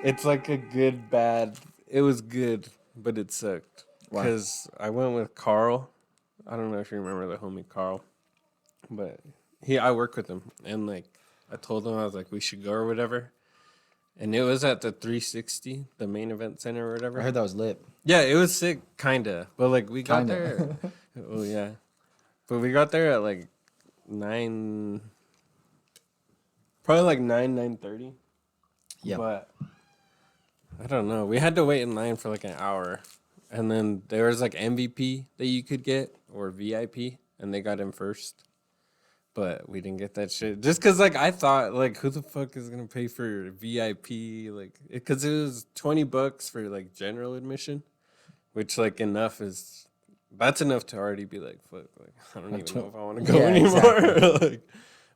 It's like a good, bad. It was good, but it sucked. Why? Because I went with Carl. I don't know if you remember the homie Carl, but I work with him, and like I told him I was like we should go or whatever, and it was at the 360, the main event center or whatever. I heard that was lit. Yeah, it was sick, kinda, but like we got Kinda. there. Oh yeah, but we got there at like 9, probably like 9:30. Yeah. But I don't know. We had to wait in line for like an hour. And then there was like MVP that you could get or VIP, and they got in first. But we didn't get that shit. Just because, like, I thought, like, who the fuck is going to pay for VIP? Like, because it was $20 for, like, general admission, which, like, that's enough to already be like, fuck, like, I don't even know if I want to go anymore. Exactly. Like,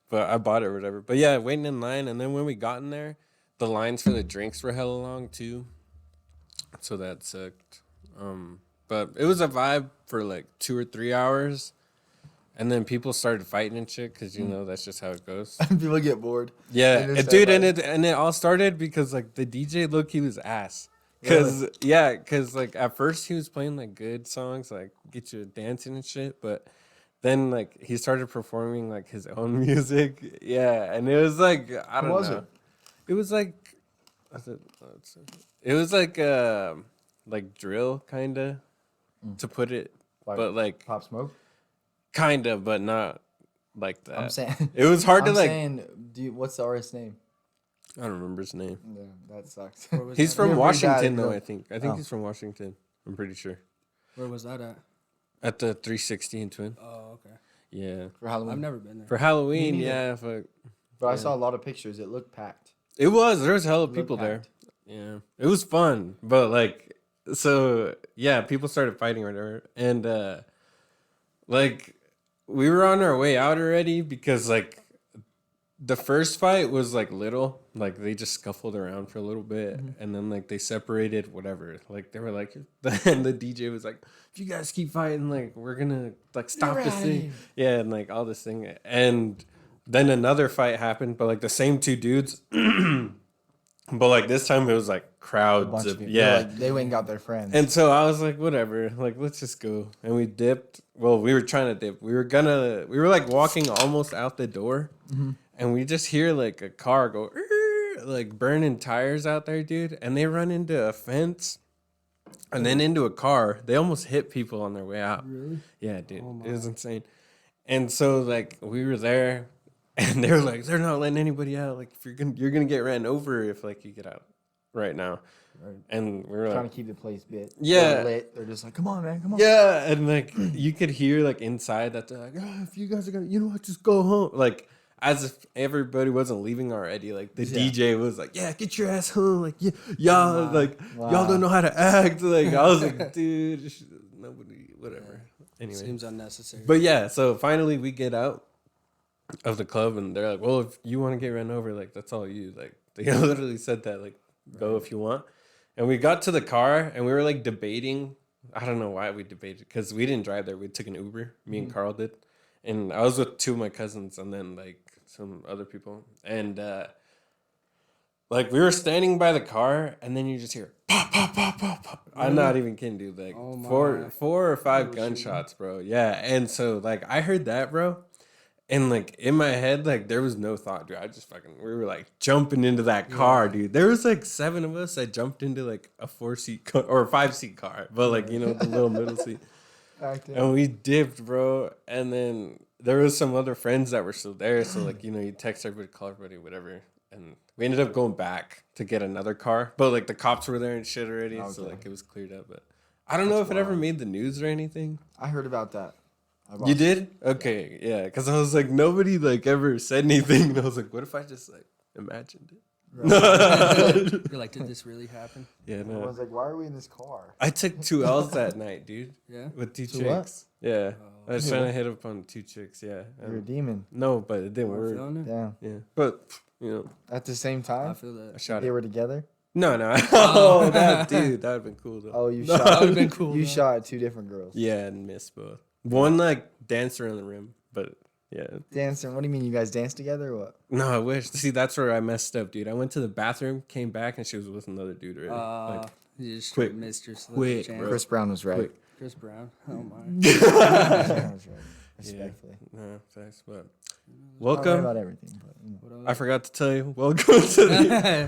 but I bought it or whatever. But yeah, waiting in line. And then when we got in there, the lines for the drinks were hella long, too. So that sucked. But it was a vibe for like 2 or 3 hours, and then people started fighting and shit because you know that's just how it goes. People get bored. Yeah, And then dude, start and it all started because like the DJ look he was ass. Cause like at first he was playing like good songs like get you dancing and shit, but then like he started performing like his own music. Yeah, and it was like I don't know. It was like it was like drill kinda to put it, but like Pop Smoke. kinda, but not like that. I'm saying it was hard to like. Saying, what's the artist's name? I don't remember his name. Yeah, that sucks. He's from You're Washington bad, though. though. I think he's from Washington. I'm pretty sure. Where was that at? At the 360 in Twin. Oh, okay. Yeah. For Halloween. I've never been there. For Halloween, Me neither. yeah. Fuck. But I saw a lot of pictures. It looked packed. It was. There was hella Looked people there. packed. Yeah. It was fun, but like, so yeah, people started fighting or whatever, and like we were on our way out already because like the first fight was like little, like they just scuffled around for a little bit, and then like they separated, whatever. Like they were like, and the DJ was like, "If you guys keep fighting, like we're gonna like stop this thing." Yeah, and like all this thing, and then another fight happened, but like the same two dudes. But like this time it was like crowds of people. yeah. Like, they went and got their friends. And so I was like, whatever, like let's just go. And we dipped. Well, we were trying to dip. We were like walking almost out the door, and we just hear like a car go, like burning tires out there, dude. And they run into a fence, and then into a car. They almost hit people on their way out. Really? Yeah, dude, it was insane. And so like we were there. And they were like, they're not letting anybody out. Like, if you're gonna get ran over if like you get out right now. Right. And we were trying like, to keep the place lit. Yeah. Lit. They're just like, come on, man, come on. yeah, and like you could hear like inside that they're like, if you guys are gonna, you know what, just go home. Like as if everybody wasn't leaving already. Like the DJ was like, yeah, get your ass home. Like y'all y'all don't know how to act. Like I was like, dude, nobody, whatever. Anyway, Seems unnecessary. but yeah, so finally we get out of the club, and they're like, well, if you want to get ran over, like that's all you. Like they literally said that, like go if you want. And we got to the car, and we were like debating. I don't know why we debated, because we didn't drive there. We took an Uber. Me and Carl did, and I was with two of my cousins, and then like some other people. And like we were standing by the car, and then you just hear pop, pop, pop, pop, pop. I'm not even kidding, dude. Like four or five gunshots, bro. Yeah, and so like I heard that, bro. And, like, in my head, like, there was no thought, dude. We were, like, jumping into that car, dude. There was, like, 7 of us that jumped into, like, a 4-seat car, or a 5-seat car. But, like, you know, the little middle seat. And we dipped, bro. And then there was some other friends that were still there. So, like, you know, you text everybody, call everybody, whatever. And we ended up going back to get another car. But, like, the cops were there and shit already. Okay. So, like, it was cleared up. But I don't know if it ever made the news or anything. I heard about that. You did? Okay, yeah. Because I was like, nobody like ever said anything. And I was like, what if I just like imagined it? Right. You're like, did this really happen? Yeah, no. I was like, why are we in this car? I took 2 L's that night, dude. Yeah. With 2 To what? chicks. Yeah. Oh. I was Yeah. trying to hit up on 2 chicks, yeah. You're a demon. No, but it didn't We're work. feeling it? Damn. Yeah, but you know, At the same I time, feel I that. shot they it. were together. No, no. Oh, that dude, that would've been cool though. Oh, you No. shot. That would've been cool, You though. shot 2 different girls. Yeah, and missed both. One like danced around the rim, but yeah. Dancing. What do you mean? You guys danced together or what? No, I wish. See, that's where I messed up, dude. I went to the bathroom, came back, and she was with another dude already. Like, You just quick, missed your quick, chance. bro. Chris Brown was right. quick. Chris Brown. Oh my. Chris Brown was right. Respectfully. No, thanks, but Not right welcome. about everything, but you know. What I forgot to tell you.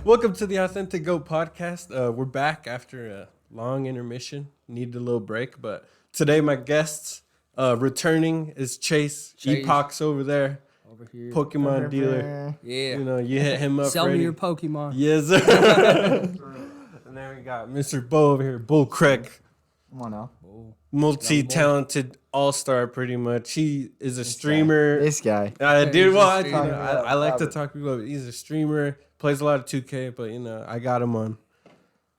Welcome to the Authentic Go podcast. We're back after a long intermission. Needed a little break, but today my guests returning is Chase. Chase. Epoch's over there, Over here. Pokemon dealer. Yeah. You know, you hit him up. Sell me Freddie. your Pokemon. Yes, sir. And then we got Mr. Bo over here, Bull Craig, Come on now. Oh. multi-talented all-star pretty much. He is a streamer. This guy. Dude, he's well, a I, streamer. I like to Robert. talk to people. He's a streamer, plays a lot of 2K, but you know, I got him on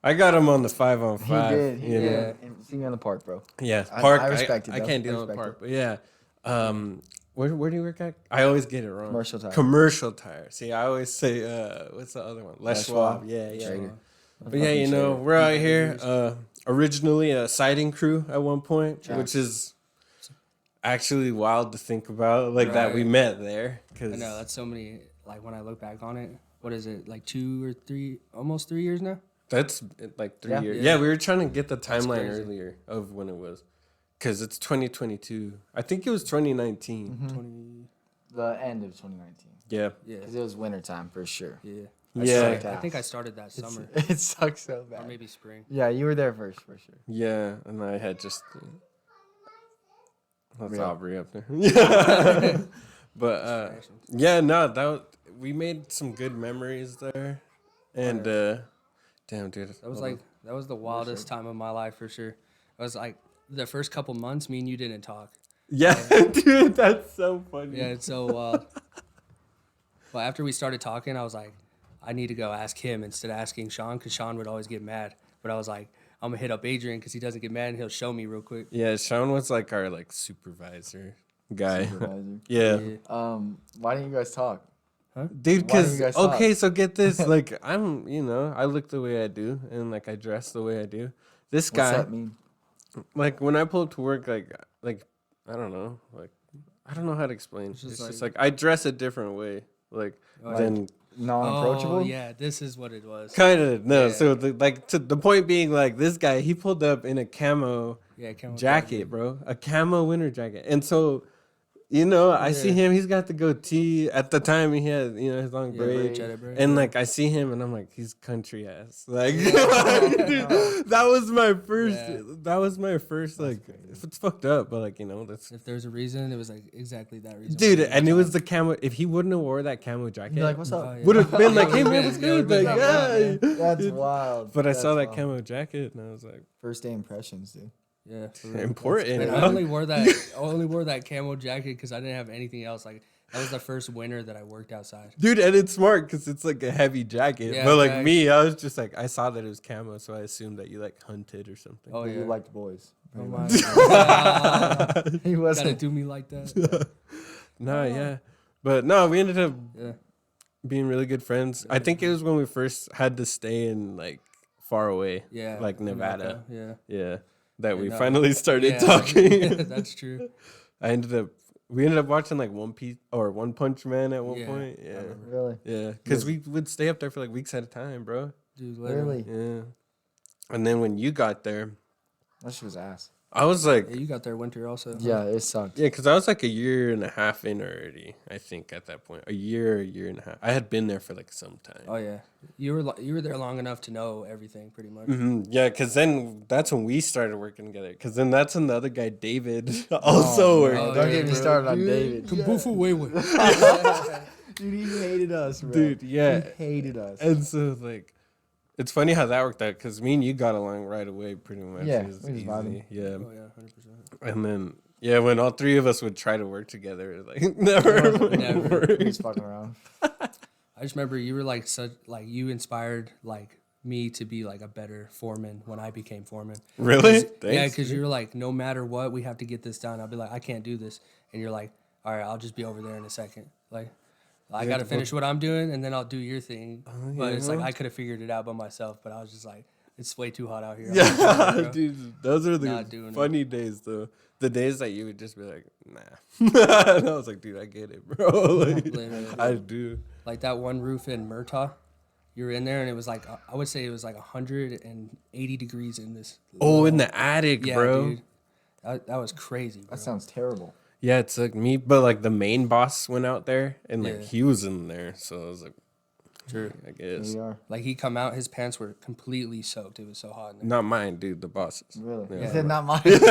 the 5-on-5. He did. He you know? did. And see me on the park, bro. Yeah, I- park. I respect it, I though. can't I deal with respect park, but yeah. Where do you work at? I always get it wrong. Commercial tire. Commercial tire. See, I always say, what's the other one? Les Les Schwab. Schwab. Yeah, yeah. Trader. But yeah, you know, we're out here. Originally a siding crew at one point, which is actually wild to think about. Like that we Right. met there. Cause I know that's so many. Like when I look back on it, what is it? Like 2 or 3, almost 3 years now. that's like 3 Yeah. years. Yeah. Yeah, we were trying to get the timeline crazy. earlier of when it was. Because it's 2022. I think it was 2019. 20. The end of 2019. Yeah. Yeah. Because it was wintertime for sure. Yeah. Yeah. sucked I think I ass. started that summer It sucks so or bad. maybe spring. Yeah, you were there first for sure. Yeah. And I had just. That's Real. Aubrey up there. Yeah. But Distractions. yeah, no, we made some good memories there. And damn, dude. That was like that was the wildest time of my life for sure. It was like the first couple months, me and you didn't talk. Yeah, dude, that's so funny. Yeah, it's so wild. But after we started talking, I was like, I need to go ask him instead of asking Sean, because Sean would always get mad. But I was like, I'm gonna hit up Adrian because he doesn't get mad and he'll show me real quick. Yeah, Sean was like our like supervisor guy. Supervisor. Yeah. Why didn't you guys talk? Dude, Why didn't because you guys talk? okay, so get this, like I'm, I look the way I do, and like I dress the way I do. This What's guy, that mean? like when I pull up to work, like I don't know, like I don't know how to explain. It's just just like- like I dress a different way, like than Non-approachable? Oh, yeah, this is what it was. kind of no. Yeah. So to the point being, like this guy, he pulled up in a camo Yeah, camo jacket, bro, a camo winter jacket, and so. I see him. He's got the goatee. At the time, he had his long Yeah, braids. Jetta braid. And like I see him, and I'm like, he's country ass. Like, dude, that was my first. Yeah. That was my first. Like, if it's fucked up, but like that's. If there's a reason, it was like exactly that reason. Dude, and it was the camo. If he wouldn't have wore that camo jacket, You're like, what's Oh, up? yeah. would have been like, hey Yeah, man, what's yeah, good? yeah, Like, yeah. yeah. That's Dude. wild. But I That's saw that wild. camo jacket, and I was like, First day impressions, dude. Yeah, for real. important. And huh? I only wore that camo jacket because I didn't have anything else. Like that was the first winter that I worked outside. Dude, and it's smart because it's like a heavy jacket. Yeah, but like exactly. me, I was just like, I saw that it was camo, so I assumed that you like hunted or something. Oh But yeah. You liked boys. Oh pretty my much. God. He Gotta wasn't. do me like that. No, yeah. But no, we ended up Yeah. being really good friends. I think it was when we first had to stay in like far away. Yeah. Like Nevada. Yeah. Yeah. That we no. finally started Yeah. talking. That's true. We ended up watching like One Piece or One Punch Man at one Yeah, point. I Yeah. remember. Really? Yeah. Because we would stay up there for like weeks at a time, bro. Dude, literally. Really? Yeah. And then when you got there, That shit was ass. I was like, Yeah, you got there winter also. huh? Yeah, it sucked. yeah, because I was like a year and a half in already, I think, at that point. A year and a half. I had been there for like some time. Oh yeah. You were there long enough to know everything pretty much. Yeah, because then that's when we started working together. Because then that's when the other guy, David, also worked. no. Don't yeah, get me bro. started on David. Kabufu Wewe. Dude, he hated us, bro. Dude, yeah. He hated us. And so, like, it's funny how that worked out because me and you got along right away pretty much. Yeah, It was we was easy. vibing. Yeah. Oh yeah, 100%. And then, yeah, when all three of us would try to work together, it, like, never Never. worked. He was fucking around. I just remember you were like you inspired like me to be like a better foreman when I became foreman. Really? Yeah, Thanks, because dude. you're like, no matter what, we have to get this done. I'll be like, I can't do this, and you're like, all right, I'll just be over there in a second. Like, I Yeah, got to well- finish what I'm doing, and then I'll do your thing. But it's like yeah. I could have figured it out by myself, but I was just like, it's way too hot out here. I'm not doing it, Yeah, bro. dude, those are the Not doing it. funny days, though. The days that you would just be like, nah. And I was like, dude, I get it, bro. Like, Literally. I do. Like that one roof in Murtaugh, you were in there, and it was like I would say it was like 180 degrees in this. Oh, in the attic, Yeah, bro. dude. That was crazy, bro. That sounds terrible. Yeah, it's like me, but like the main boss went out there and like Yeah. he was in there. So I was like, True. I Here guess. we are. Like he come out, his pants were completely soaked. It was so hot in there. Not mine, dude, the boss's. Really? Yeah. He said not mine. Like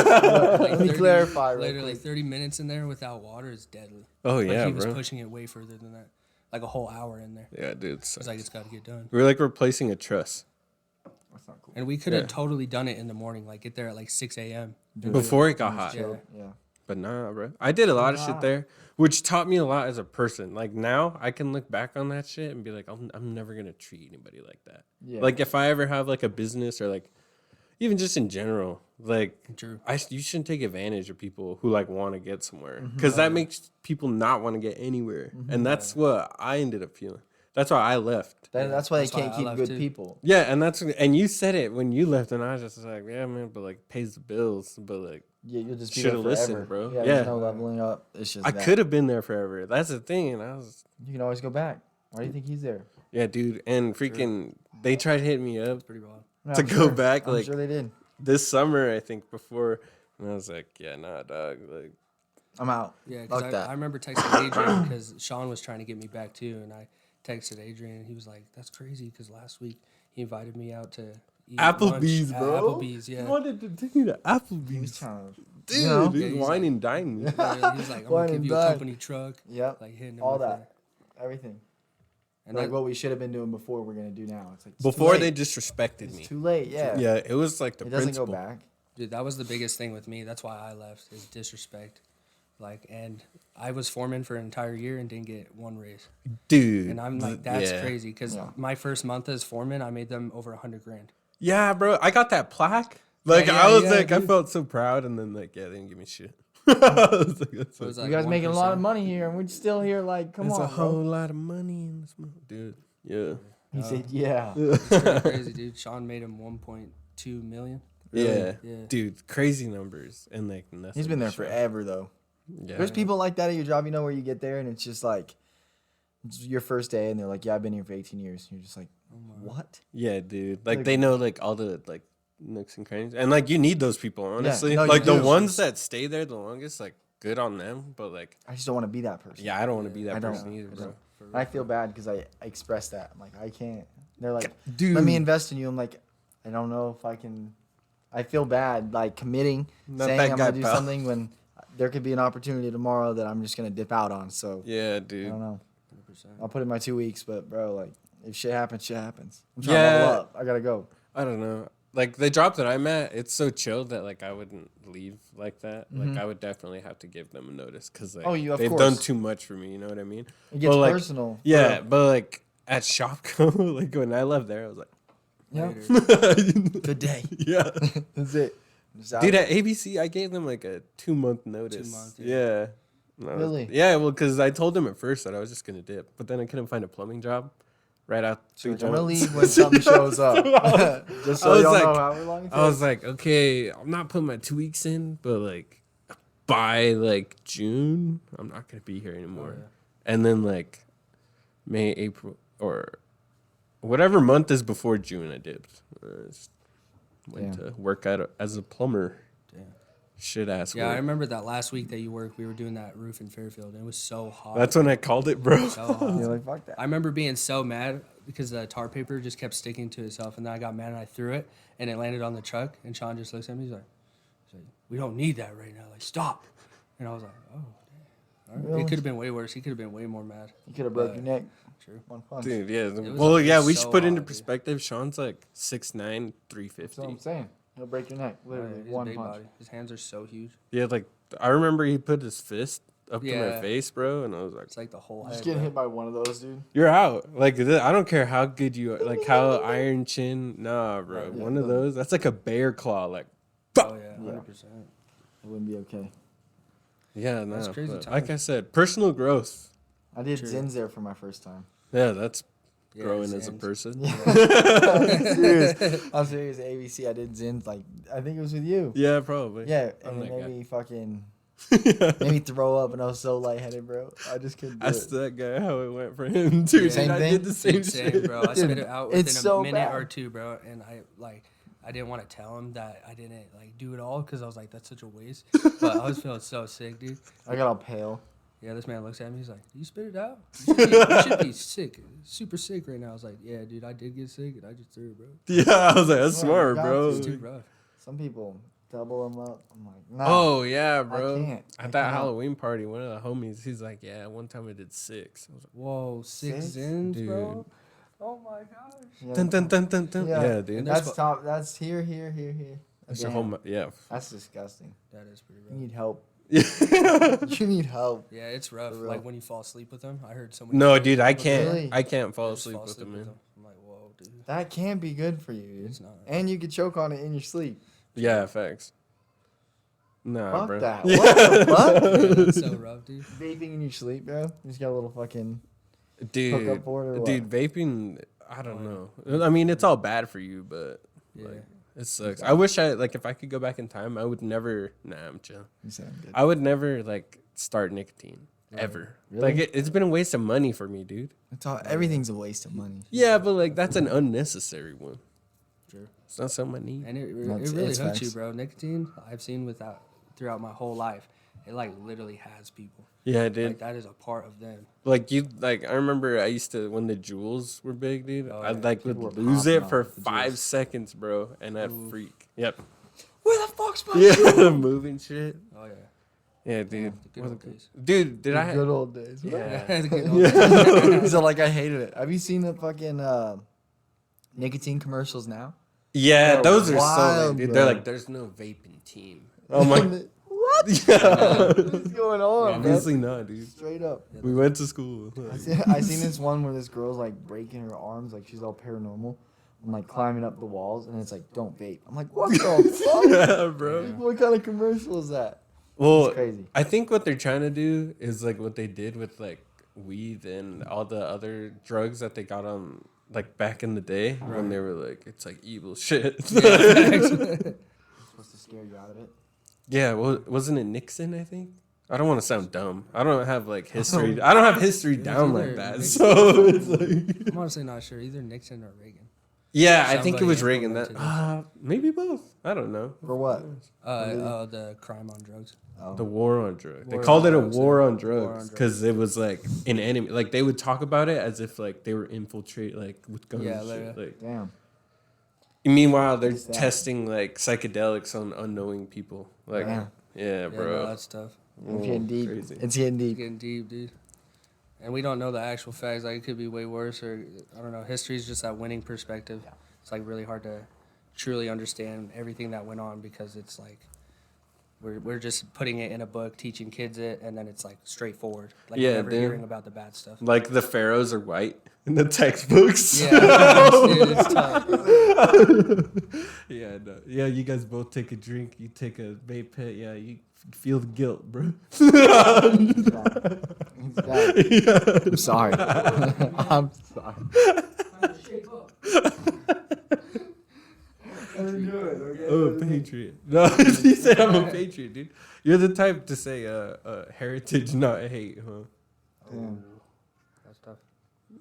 Let me 30 clarify real Literally quick. 30 minutes in there without water is deadly. Oh, Like yeah, he was bro. pushing it way further than that. Like a whole hour in there. Yeah, dude. It's like it's got to get done. We're like replacing a truss. That's not cool. And we could have Yeah. totally done it in the morning, like get there at like 6 a.m. Before it got hot. Yeah. Yeah. But nah, bro. I did a lot of Nah. shit there, which taught me a lot as a person. Like now, I can look back on that shit and be like, I'm never gonna treat anybody like that. Yeah. Like if I ever have like a business or like, even just in general, like True. you shouldn't take advantage of people who like want to get somewhere because that makes people not want to get anywhere, and that's what I ended up feeling. That's why I left. That's why That's they why can't I keep left good too. people. Yeah, and you said it when you left, and I was just like, yeah, man, but like pays the bills, but like. Yeah, you'll just be Should've there forever. listened, bro. Yeah, Yeah. there's no leveling up. It's just I that. could have been there forever. That's the thing, and I was. You can always go back. Why do you think he's there? Yeah, dude, and freaking, they tried hitting me up Pretty wild. Yeah, to I'm go sure. back I'm like sure they did. this summer, I think, before, and I was like, yeah, nah, dog, like, I'm out. Yeah, because Fuck that. I remember texting Adrian because Sean was trying to get me back too, and I texted Adrian, and he was like, "That's crazy," because last week he invited me out to eat Applebee's, lunch bro. At Applebee's, yeah. He wanted to take me to He was Applebee's, trying to, dude. you know? He Yeah, was he's wine like- and dine me. Literally, he was like, "I'm Wine gonna give and you a dine. company truck," Yep. like hitting him All with that. it. Everything. And Like that, what we should have been doing before, we're gonna do now. It's like it's too Before late. they disrespected It's me. too late. Yeah. Yeah, it was like the It doesn't principle. go back. dude, that was the biggest thing with me. That's why I left is disrespect. Like, and I was foreman for an entire year and didn't get one raise. Dude. And I'm like, that's yeah. crazy because Yeah. my first month as foreman, I made them over $100,000. Yeah, bro, I got that plaque. Like, Yeah, I was yeah, like, I dude. felt so proud, and then like, yeah, they didn't give me shit. I was like, that's It was a, like You guys making a lot of 1%. money here, and we're still here. Like, come that's on, a whole bro. lot of money in this month, dude. Yeah. He said, "Yeah." It's pretty crazy, dude. Sean made him 1.2 million. Yeah. Yeah. Dude, crazy numbers and like nothing. He's been there to show. forever, though. Yeah. There's people like that at your job, you know, where you get there and it's just like it's your first day, and they're like, "Yeah, I've been here for 18 years." And you're just like, "What?" Yeah, dude. Like Like- they know like all the like nooks and crannies, and like you need those people. Honestly, no, you like the do. ones that stay there the longest, like good on them. But like, I just don't want to be that person. yeah, I don't want to be that I don't. person either, bro. I feel bad because I expressed that. I'm like, I can't. They're like, Dude. let me invest in you. I'm like, I don't know if I can. I feel bad like committing, Not saying that I'm guy, gonna do pal. something when there could be an opportunity tomorrow that I'm just gonna dip out on. So Yeah, I dude. don't know. 100%. I'll put in my 2 weeks, but bro, like if shit happens, shit happens. I'm trying Yeah. to level up. I gotta go. I don't know. Like the job that I'm at, it's so chill that like I wouldn't leave like that. Like I would definitely have to give them a notice because like Mm-hmm. Oh, you- of they've course. done too much for me. You know what I mean? It gets But, like, personal. Yeah, but like at Shopco, like when I left there, I was like, Yeah. Later. Good day. yeah. That's it. Just out. Dude, at ABC, I gave them like a 2-month notice. 2 months, yeah. And I was- Really? Yeah, well, because I told them at first that I was just gonna dip, but then I couldn't find a plumbing job right out. So I'm through gonna jump. leave when something shows up. Just so I was y'all like- know how long it I was takes. like, okay, I'm not putting my 2 weeks in, but like by like June, I'm not gonna be here anymore. And then like May, April, or whatever month is before June, I dipped. Just went Damn. to work out as a plumber. Damn. Shit ass Yeah, I work. remember that last week that you worked, we were doing that roof in Fairfield, and it was so hot. That's when I called it, bro. so hot. You're like, fuck that. I remember being so mad because the tar paper just kept sticking to itself, and then I got mad and I threw it, and it landed on the truck, and Sean just looks at me, he's like, "We don't need that right now. Like, stop." And I was like, "Oh, dang. All right." Really? It could have been way worse. He could have been way more mad. You could have broke your neck. True. One punch. Dude, yeah. was Well, yeah, we so should put into hot, dude. perspective. Sean's like 6'9", That's what 350. I'm saying. He'll break your neck. Literally, He's a one big punch. body. His hands are so huge. Yeah, like I remember he put his fist up to my Yeah. face, bro, and I was like, It's like the whole Just head. getting Bro. hit by one of those, dude. "You're out." Like I don't care how good you are, like how iron chin. Nah, bro, Yeah, one of no. those. That's like a bear claw. Like, Oh yeah, 100%. It wouldn't be okay. yeah, nah. That's crazy but like times. I said, personal growth. I did True. Zins there for my first time. Yeah, that's Yeah, growing as a Zins. person. I'm serious. I'm serious. ABC, I did Zins. Like, I think it was with you. Yeah, probably. Yeah, I'm and it that made guy. me fucking Yeah. made me throw up, and I was so lightheaded, bro. I just couldn't do Asked it. that guy how it went for him too. Yeah. Dude, I Same did the same Dude, same, shit. bro. I spit it out It's within so a minute bad. or two, bro. And I didn't want to tell him that I didn't like do it all because I was like, that's such a waste. But I was feeling so sick, dude. I got all pale. Yeah, this man looks at me. He's like, "You spit it out. You should be sick, super sick right now." I was like, "Yeah, dude, I did get sick, and I just threw it, bro. Yeah, I was like, that's Yeah, smart, you got bro. to. It's too rough." Some people double them up. I'm like, nah. Oh yeah, bro. can't. I At that cannot. Halloween party, one of the homies, he's like, "Yeah, one time I did 6." I was like, Whoa, six Six? Zins, bro. Dude. Oh my gosh. Yeah. dun, dun, dun, dun, dun. Yeah. Yeah, dude. And That's That's top. That's here. That's your Damn. whole, yeah. That's disgusting. That is pretty You rough. need help. Yeah. You need help. Yeah, it's rough. For real. Like when you fall asleep with them. I heard so many. No, stories dude, I of people can't. Really? I can't fall that just asleep fall with them, man. I'm like, whoa, dude. That can't be good for you, dude. It's not. And you could choke on it in your sleep. Yeah, facts. Nah, Fuck bro. that. Yeah. What the fuck? Yeah, that's so rough, dude. Vaping in your sleep, bro. You just got a little fucking. Dude, Hook up for it or what? dude, vaping. I don't know. I mean, it's all bad for you, but Yeah. like, it sucks. I wish if I could go back in time, I would never. Nah, I'm chill. You sound good. I would never like start nicotine ever. Really? Like it's been a waste of money for me, dude. It's all, everything's a waste of money. Yeah, but like that's an unnecessary one. True. It's not something I need. And it No, really it's hooks you, facts. bro. Nicotine, I've seen throughout my whole life. It like literally has people. Yeah, I Like did. that is a part of them. Like you, like I remember I used to when the jewels were big, dude. Oh, I yeah. like People would were lose popping it off for the 5 Juuls. seconds, bro, and I'd Ooh. freak. Yep. Where the fuck's my Yeah, moving shit. Oh yeah. Yeah, dude. The good What old the- days. Dude, did I? good old days? Yeah. The good old days. So like I hated it. Have you seen the fucking nicotine commercials now? Yeah, They're those are so wild, late, dude. bro. They're like, there's no vaping team. Oh my. What? Yeah. What's going on, bro? Obviously not, dude. Straight up. We went to school. I seen this one where this girl's like breaking her arms, like she's all paranormal, and like climbing up the walls, and it's like, don't vape. I'm like, what the fuck? Yeah, bro. What kind of commercial is that? Well, It's crazy. I think what they're trying to do is like what they did with like weed and all the other drugs that they got on like back in the day when they were like, it's like evil shit. Supposed to scare you out of it. Yeah, well, wasn't it Nixon? I think. I don't want to sound dumb. I don't have like history. I don't have history down like either that. Nixon So it's like, I'm honestly not sure. Either Nixon or Reagan. yeah, I think it Somebody was Reagan. That implemented maybe both. I don't know. For what? The crime on drugs. Oh. The war on drugs. They War called on it a drugs, war yeah. on War drugs on because it was like an enemy. Like they would talk about it as if like they were infiltrate like with guns. Yeah, and shit. like- Like Damn. meanwhile they're What's that? testing like psychedelics on unknowing people. Like Damn. yeah, Yeah, bro. no, that's tough. It's getting deep. Crazy. It's getting It's deep. getting deep, dude. And we don't know the actual facts. Like it could be way worse, or I don't know. History is just that winning perspective. Yeah. It's like really hard to truly understand everything that went on because it's like we're just putting it in a book, teaching kids it, and then it's like straightforward. Like Yeah, we're never dude. hearing about the bad stuff. Like the pharaohs are white in the textbooks. Yeah, dude, it's tough. Yeah, no. Yeah, you guys both take a drink. You take a vape hit. Yeah, you feel the guilt, bro. I'm sorry. I'm sorry. I'm a patriot. No, he said I'm a patriot, dude. You're the type to say heritage, not hate, huh? Damn. That's tough.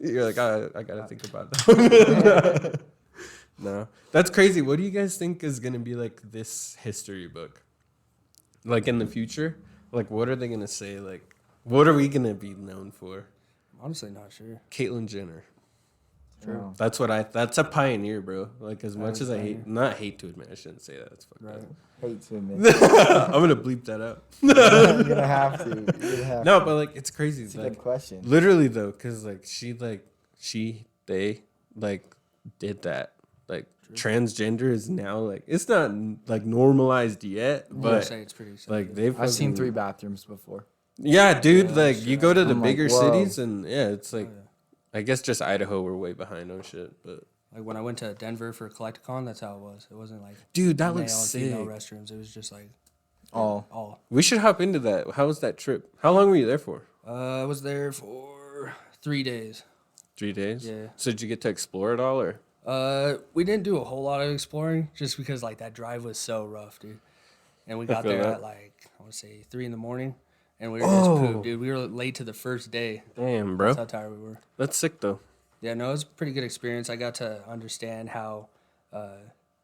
You're like, I gotta think about that. No, that's crazy. What do you guys think is gonna be like this history book? Like in the future, like what are they gonna say? Like, what are we gonna be known for? I'm honestly not sure. Caitlyn Jenner. True. That's what that's a pioneer, bro. Like as much is as I pioneer. hate, not hate to admit, I shouldn't say that. That's fucked Right. Hate to admit. up. I'm gonna bleep that out. You're gonna have to. You're gonna have No, to. but like it's crazy. It's a Like good question. literally though, cause like they did that. Like transgender is now like it's not like normalized yet, I would but say it's pretty. like they've I've seen fucking- 3 bathrooms before. Yeah, dude. Yeah, Like shit. you go to the I'm like, bigger whoa. cities, and yeah, it's like, I guess just Idaho, we're way behind on shit. But Like when I went to Denver for Collecticon, that's how it was. It wasn't like dude, that male looks and sick. female restrooms. It was just like Oh, all. We should hop into that. How was that trip? How long were you there for? I was there for 3 days. 3 days. Yeah. So did you get to explore it all, or? We didn't do a whole lot of exploring just because like that drive was so rough, dude. And we got feel there that. at like I want to say 3 a.m. and we were just pooped, dude. We were late to the first day. Damn, bro. That's how tired we were. That's sick though. Yeah, no, it was a pretty good experience. I got to understand how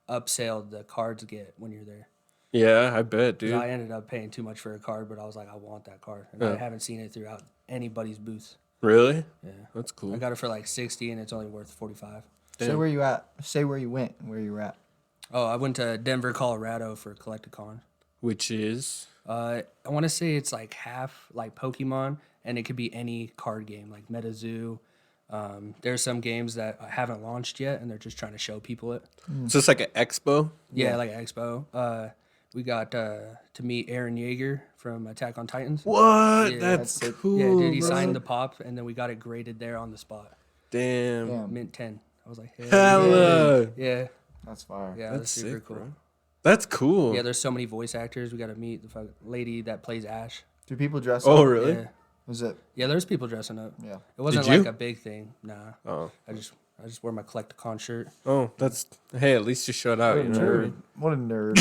upsailed the cards get when you're there. Yeah, I bet, 'Cause dude. I ended up paying too much for a card, but I was like, I want that card, and I haven't seen it throughout anybody's booth. Really? Yeah, That's cool. I got it for like 60, and it's only worth 45. say Damn. where you at. Say where you went and where you were at. Oh, I went to Denver, Colorado for Collecticon. Which is I want to say it's like half like Pokemon, and it could be any card game like MetaZoo. There's some games that haven't launched yet, and they're just trying to show people it. so it's like an expo. Yeah, like an expo. We got to meet Aaron Yeager from Attack on Titans. What? Yeah, That's that's sick. cool. Yeah, dude, he bro. signed the pop, and then we got it graded there on the spot. Damn. Damn, Mint 10. I was like, hey, Hella. yeah, that's fire. yeah, That's that's super sick, cool. bro. That's cool. Yeah, there's so many voice actors. We got to meet the lady that plays Ash. Do people dress Oh, up? really? Yeah, Was it? yeah, there's people dressing up. Yeah. It wasn't Did you? like a big thing. Nah, Oh. I just wear my Collecticon shirt. Oh, that's hey. At least you showed out. What a You know. nerd. What a nerd.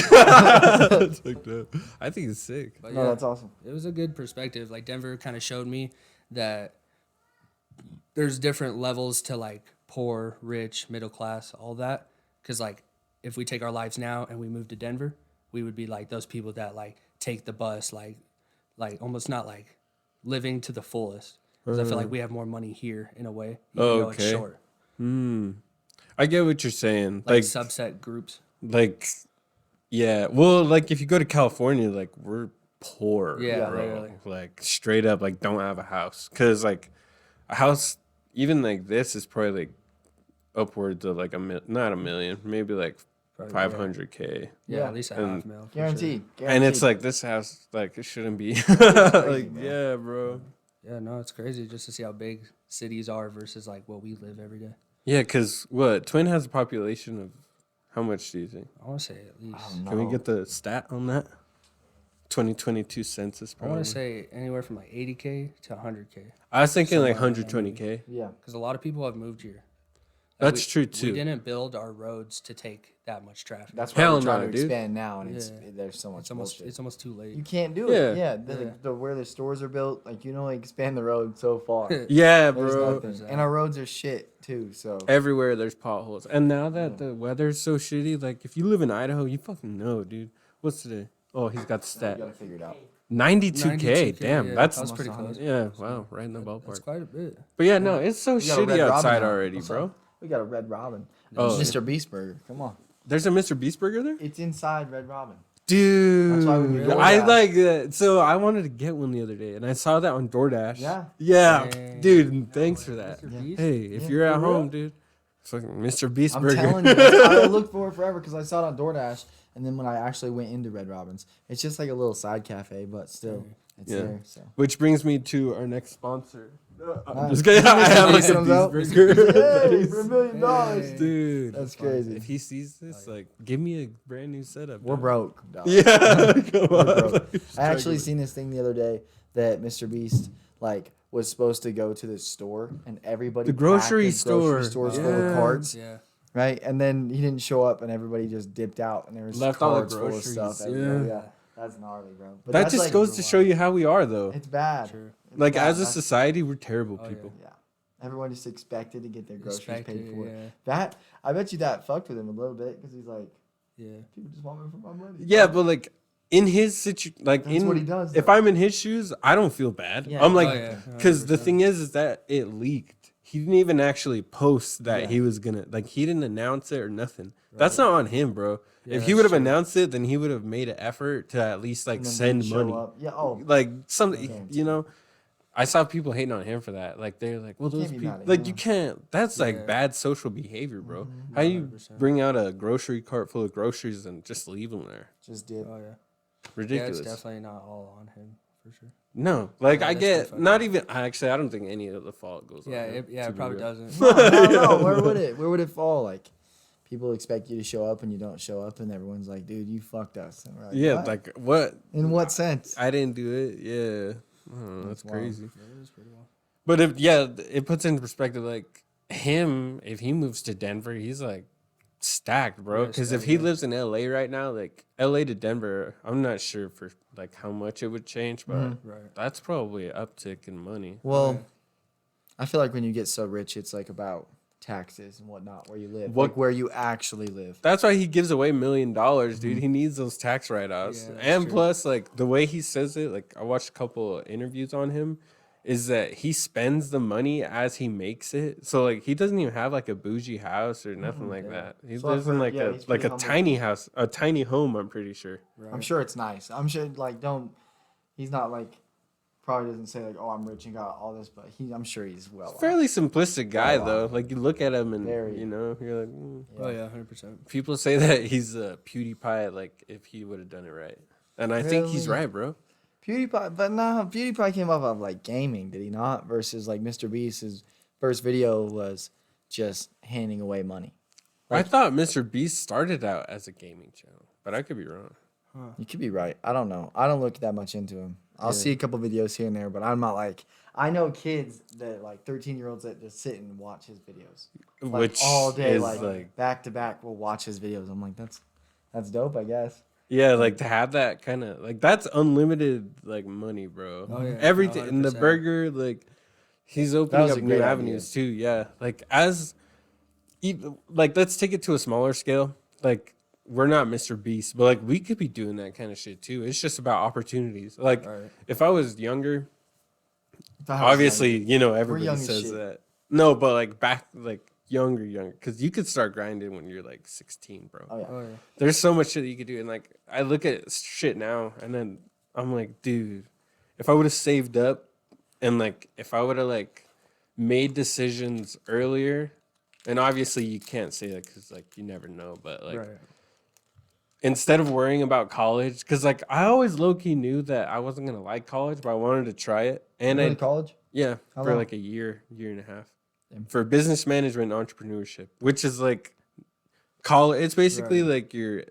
That's fucked up. I think it's sick. But No, yeah, that's awesome. it was a good perspective. Like Denver kind of showed me that there's different levels to like poor, rich, middle class, all that. Because like if we take our lives now and we move to Denver, we would be like those people that like take the bus, like almost not like living to the fullest. Because I feel like we have more money here in a way, even though it's Okay. short. I get what you're saying. Like Like, subset groups. like, yeah. Well, like if you go to California, like we're poor, Yeah, bro. literally. Like straight up, like don't have a house. Cause like a house, even like this, is probably like upwards of like not a million, maybe like Probably, 500K. Yeah, Yeah. at least a And half mil. for sure. Guaranteed. And it's Guaranteed. like this house, like it shouldn't be. crazy, Like man. yeah, bro. Yeah, no, it's crazy just to see how big cities are versus like what we live every day. Yeah, cause what Twin has a population of how much do you think? I want to say at least. I don't know. Can we get the stat on that? 2022 census, I probably. want to say anywhere from like 80K to 100K. I was thinking like somewhere in that 120K. Yeah. Because a lot of people have moved here. That's true We too. didn't build our roads to take that much traffic. That's why Hell we're trying no, to dude. expand now, and Yeah. there's so much it's almost too late. You can't do Yeah. it. Yeah. Yeah. The where the stores are built, like you can only expand the road so far. Yeah, There's bro. nothing. And our roads are shit too. So Everywhere there's potholes. And now that the weather's so shitty, like if you live in Idaho, you fucking know, dude. What's today? Oh, he's got the you stat. gotta figure it out. 92K. Damn, yeah, that's that was pretty close. yeah. Wow, right in the That's ballpark. quite a bit. But yeah, no, it's so We got a shitty Red Robin outside now. already, What's bro. up? We got a Red Robin. Oh. Mr. Beast Burger. Come on. There's a Mr. Beast burger there, It's inside Red Robin. dude. That's why we do I DoorDash. like that. So I wanted to get one the other day, and I saw that on DoorDash. Yeah. Yeah, Dang. dude. Thanks for that. Mr. Beast? Hey, if Yeah, you're at for real? home, dude, fucking Mr. Beast I'm burger. telling you, I looked for it forever because I saw it on DoorDash, and then when I actually went into Red Robin's, it's just like a little side cafe, but still, it's Yeah. there. So. Which brings me to our next sponsor. I'm Nice. just kidding. I have like Beast a comes out. Beast burger. Hey, for $1 million. Dude, That's crazy. if he sees this, like, give me a brand new setup. We're dog. broke. dog. Yeah, come We're on. broke. I actually seen this thing the other day that Mr. Beast like was supposed to go to the store and everybody The packed grocery his store. stores full Yeah. of cards, Yeah. right? And then he didn't show up, and everybody just dipped out, and there was Left all the cards full of groceries, stuff. yeah. Yeah, that's gnarly, bro. But That that's, just like, goes to show you how we are, though. it's bad. True. It's Like, bad. as a That's- society, we're terrible Oh, yeah. people. yeah, everyone just expected to get their groceries paid Expected, for. yeah. That I bet you that fucked with him a little bit because he's like, Yeah. people just want me for my money. Yeah, but like in his situation, like That's in what he does, if though. I'm in his shoes, I don't feel bad. Yeah. I'm like, Oh, yeah, because the 100%. thing is that it leaked. He didn't even actually post that Yeah. he was gonna like. He didn't announce it or nothing. That's not on him, bro. Yeah, if he that's would have true. announced it, then he would have made an effort to at least like And then send didn't show money. up. Yeah. Oh. Like some, Okay. you know. I saw people hating on him for that. Like they're like, well, You those can't be people, mad at like him. you can't. That's like Yeah. bad social behavior, bro. How you 100%. bring out a grocery cart full of groceries and just leave them there? Just did. Oh yeah. Yeah, Ridiculous. it's definitely not all on him for sure. No, like Yeah, I that's get pretty not even. Actually, I don't think any of the fault goes. Yeah, on him, it to be probably real. doesn't. No, no. Where would it? Where would it fall? Like, people expect you to show up and you don't show up, and everyone's like, "Dude, you fucked us." And we're like, Yeah, "What? like what? In what sense?" I didn't do it. Yeah, I don't know, that's That's wild. crazy. It is pretty well. But if it puts into perspective like him. If he moves to Denver, he's like stacked, bro. Yeah, Because if stacked, he yeah. lives in LA right now, like LA to Denver, I'm not sure for like how much it would change, but Right. that's probably an uptick in money. Well, yeah. I feel like when you get so rich, it's like about taxes and whatnot, where you live, What- like where you actually live. That's why he gives away $1 million, dude. He needs those tax write-offs. Yeah, that's And true. plus, like the way he says it, like I watched a couple of interviews on him, is that he spends the money as he makes it. So like he doesn't even have like a bougie house or nothing like yeah. that. He So I've lives in heard- like yeah, a he's like pretty a humble. tiny house, a tiny home, I'm pretty sure. Right. I'm sure it's nice. I'm sure like don't. He's not like probably doesn't say like, "Oh, I'm rich and got all this," but I'm sure he's well. off. Fairly simplistic guy Well, though. Like you look at him and very. you know, you're like Oh yeah, 100%. people say that he's a PewDiePie like if he would have done it right. And I think he's Really? right, bro. PewDiePie, but no, PewDiePie came off of like gaming, did he not? Versus like Mr. Beast's first video was just handing away money. I thought Mr. Beast started out as a gaming channel, but I could be wrong. You could be right. I don't know. I don't look that much into him. I'll see a couple videos here and there, but I'm not like I know kids that like 13-year-olds that just sit and watch his videos like, Which all day, is like back to back. Will watch his videos. I'm like, that's dope, I guess. yeah, like to have that kind of like that's unlimited like money, bro. Oh, yeah, Everything in the 100%. burger, like he's opening was up a new great idea. avenues too. Yeah, like even like let's take it to a smaller scale. Like we're not Mr. Beast, but like we could be doing that kind of shit too. It's just about opportunities. Like Right. if I was younger, If I was obviously younger- you know everybody young as says shit. that. No, but like back like younger, because you could start grinding when you're like 16, bro. Oh yeah. Oh yeah. There's so much shit that you could do, and like I look at shit now, and then I'm like, dude, if I would have saved up, and like if I would have like made decisions earlier, and obviously you can't say that because like you never know, but like Right. instead of worrying about college, because like I always low key knew that I wasn't gonna like college, but I wanted to try it, and Really, I college? yeah How for long? like a year and a half Damn. for business management and entrepreneurship, which is like college. It's basically Right. like your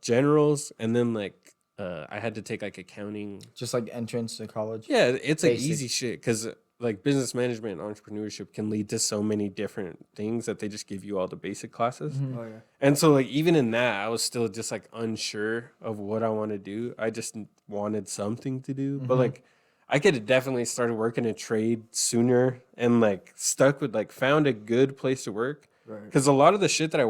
generals, and then like I had to take like accounting. Just like entrance to college. Yeah, it's like Basic. easy shit because like business management and entrepreneurship can lead to so many different things that they just give you all the basic classes. Oh yeah. And so like even in that, I was still just like unsure of what I want to do. I just wanted something to do, but like I could have definitely started working a trade sooner and like stuck with like found a good place to work. Right. Because a lot of the shit that I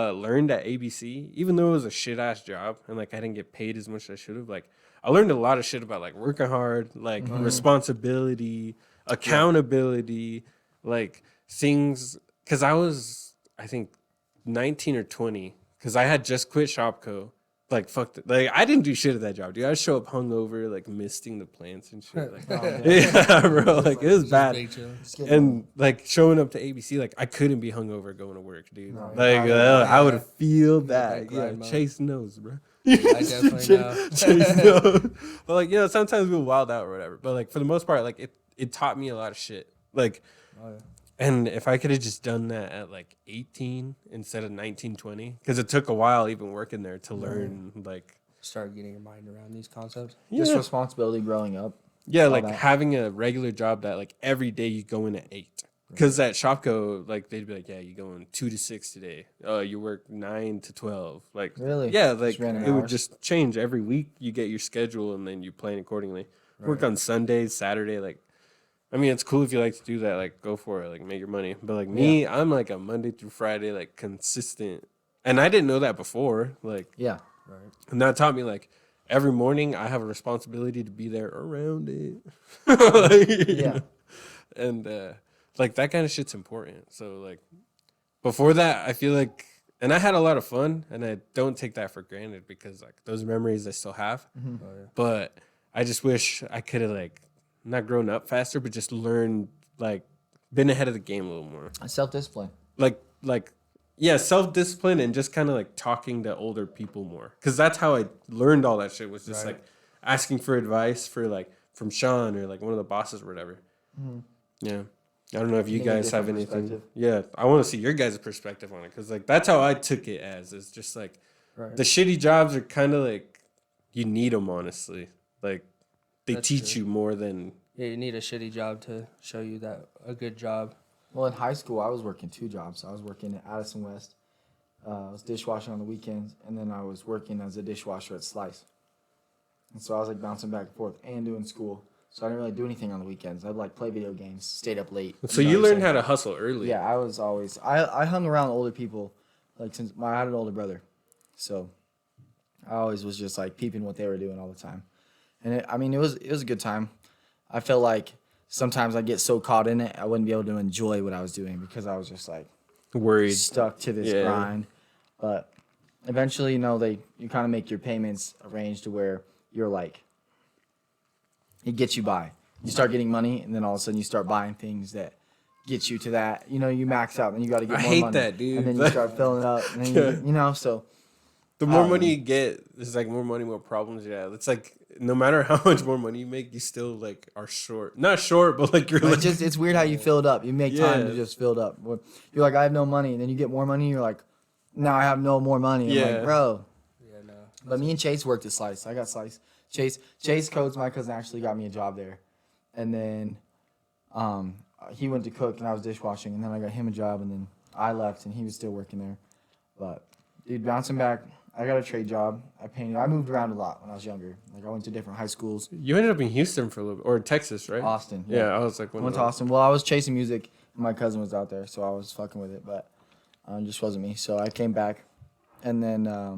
learned at ABC, even though it was a shit ass job and like I didn't get paid as much as I should have, like I learned a lot of shit about like working hard, like responsibility, accountability, like things. Because I was, I think, 19 or 20. Because I had just quit Shopco. Like fuck it. Like I didn't do shit at that job, dude. I show up hungover, like misting the plants and shit. Like, yeah, bro. Like it was Just bad. big chill. Just getting And like showing up to ABC, like I couldn't be hungover going to work, dude. No, Like yeah. I would feel that that. Yeah, grind mode. Chase knows, bro. I definitely know. Chase knows. But like sometimes we'll wild out or whatever. But like for the most part, like it taught me a lot of shit. Like, Oh yeah. and if I could have just done that at like 18 instead of 19, 20, because it took a while even working there to learn like Start getting your mind around these concepts. just yeah. responsibility growing up. Yeah, all like that. having a regular job that like every day you go in at 8. Because at Shopco, like they'd be like, yeah, you go in 2 to 6 today. You work 9 to 12. Like Really? yeah, Just like random it would hours? just change every week. You get your schedule and then you plan accordingly. Work on Sundays, Saturday. Like, I mean, it's cool if you like to do that. Like, go for it. Like, make your money. But like me, I'm like a Monday through Friday, like consistent. And I didn't know that before. Like, Yeah. Right. and that taught me like every morning I have a responsibility to be there around it. Like, you Yeah. know? And like that kind of shit's important. So like before that, I feel like, and I had a lot of fun, and I don't take that for granted because like those memories I still have. Oh yeah. But I just wish I could have like not grown up faster, but just learned like been ahead of the game a little more. Self-discipline. Like yeah, self-discipline and just kind of like talking to older people more, because that's how I learned all that shit, was just Right. like asking for advice for like from Sean or like one of the bosses or whatever. Yeah. I don't know if you Getting a guys have different anything. perspective. Yeah, I want to see your guys' perspective on it because like that's how I took it as. It's just like Right. the shitty jobs are kind of like you need them honestly. Like they That's teach true. you more than Yeah, you need a shitty job to show you that a good job. Well, in high school, I was working 2 jobs. I was working at Addison West. I was dishwashing on the weekends, and then I was working as a dishwasher at Slice. And so I was like bouncing back and forth and doing school. So I didn't really do anything on the weekends. I'd like play video games, stayed up late. So you learned how to hustle early. Yeah, I was always I hung around older people, like since I had an older brother, so I always was just like peeping what they were doing all the time, and it was a good time. I felt like sometimes I'd get so caught in it I wouldn't be able to enjoy what I was doing because I was just like Worried. stuck to this Yeah. grind. But eventually, you kind of make your payments arranged to where you're like it gets you by. You start getting money, and then all of a sudden you start buying things that get you to that. You max out, and you got to get I more hate money. that, dude. And then you start filling it up, and then so The I more don't money know. you get, it's like more money, more problems you have. It's like no matter how much more money you make, you still like are short. Not short, but like you're like it's weird how you fill it up. You make time to Yeah. just fill it up. You're like, I have no money, and then you get more money. You're like, now I have no more money. I'm Yeah. like, bro. Yeah, no. But me and Chase worked at Slice. I got Slice. Chase Coates, my cousin, actually got me a job there. And then he went to cook and I was dishwashing. And then I got him a job and then I left and he was still working there. But, dude, bouncing back, I got a trade job. I painted. I moved around a lot when I was younger. Like, I went to different high schools. you ended up in Houston for a little bit, or Texas, right? Austin. Yeah, I was like, I went to Austin. Well, I was chasing music and my cousin was out there. So I was fucking with it. But it just wasn't me. So I came back. And then, I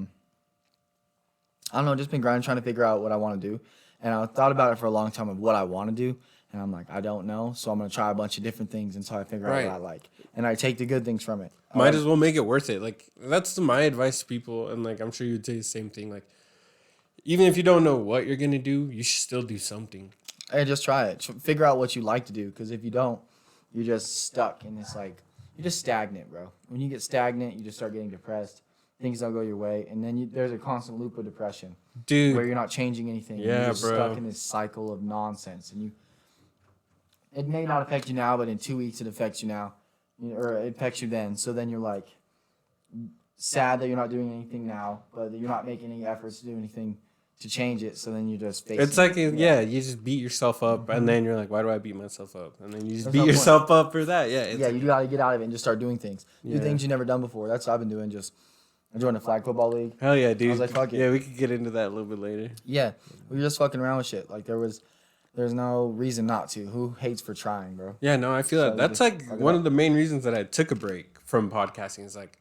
don't know, just been grinding, trying to figure out what I want to do. And I thought about it for a long time of what I want to do. And I'm like, I don't know. So I'm going to try a bunch of different things until I figure out Right. what I like. And I take the good things from it. Might as well make it worth it. Like that's my advice to people, and like I'm sure you'd say the same thing. Like even if you don't know what you're gonna do, you should still do something. Hey, just try it. Figure out what you like to do. Because if you don't, you're just stuck. And it's like, you're just stagnant, bro. When you get stagnant, you just start getting depressed. Things don't go your way. And then there's a constant loop of depression. Dude, Where you're not changing anything. Yeah, you're just bro. stuck in this cycle of nonsense. And it may not affect you now, but in 2 weeks it affects you now. Or it affects you then. So then you're like sad that you're not doing anything now, but that you're not making any efforts to do anything to change it. So then you just face it's it. like you just beat yourself up, and then you're like, why do I beat myself up? And then you just There's beat no point. yourself up for that. Yeah, it's Yeah, you got to get out of it and just start doing things. Do Yeah. things you never done before. That's what I've been doing. I joined a flag football league. hell yeah, dude. was like, fuck it. Yeah, we could get into that a little bit later. Yeah, we were just fucking around with shit. Like there's no reason not to. Who hates for trying, bro? Yeah, no, I feel So that. That's just like fuck it one up. of the main reasons that I took a break from podcasting. Is like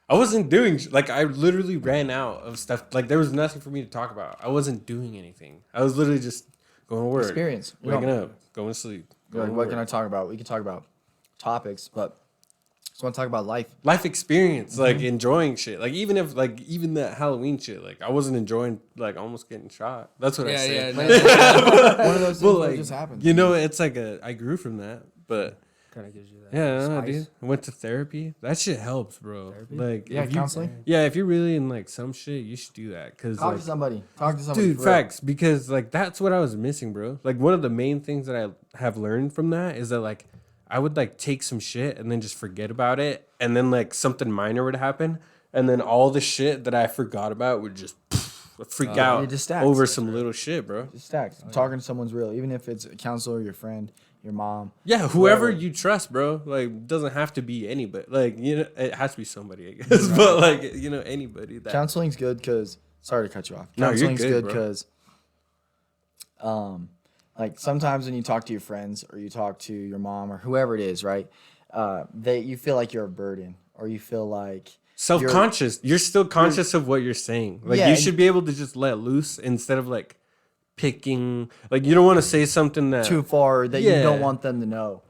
I wasn't doing like I literally ran out of stuff. Like there was nothing for me to talk about. I wasn't doing anything. I was literally just going to work, Experience. You waking know, up, going to sleep. you're Going like, to what work. can I talk about? We can talk about topics, but I just want to talk about life. Life experience, like Mm-hmm. enjoying shit. Like even that Halloween shit, like I wasn't enjoying like almost getting shot. That's what I Yeah, said. yeah. One of those things Well, that like just happened. it's like I grew from that, but Kind of gives you that. yeah, I don't know, Spice. dude. I went to therapy. That shit helps, bro. Therapy? Like Yeah, if you, counseling. Yeah, if you're really in like some shit, you should do that. Cause Talk like, to somebody. Talk to somebody. dude, for real. facts. Because like that's what I was missing, bro. Like one of the main things that I have learned from that is that like I would like take some shit and then just forget about it, and then like something minor would happen, and then all the shit that I forgot about would just freak out it just stacks. over some little shit, bro. Just stacks. Talking to someone's real, even if it's a counselor, your friend, your mom. Yeah, whoever Whoever. you trust, bro. Like, doesn't have to be anybody. Like, it has to be somebody, I guess. But like, anybody that. Counseling's good because. Sorry to cut you off. No, you're Counseling's good, good bro. because. Like sometimes when you talk to your friends or you talk to your mom or whoever it is, right? You feel like you're a burden or you feel like Self-conscious. You're still conscious of what you're saying. Like, Yeah, you and- should be able to just let loose instead of like picking. Like, you don't want to say something that. too far that you Yeah. don't want them to know.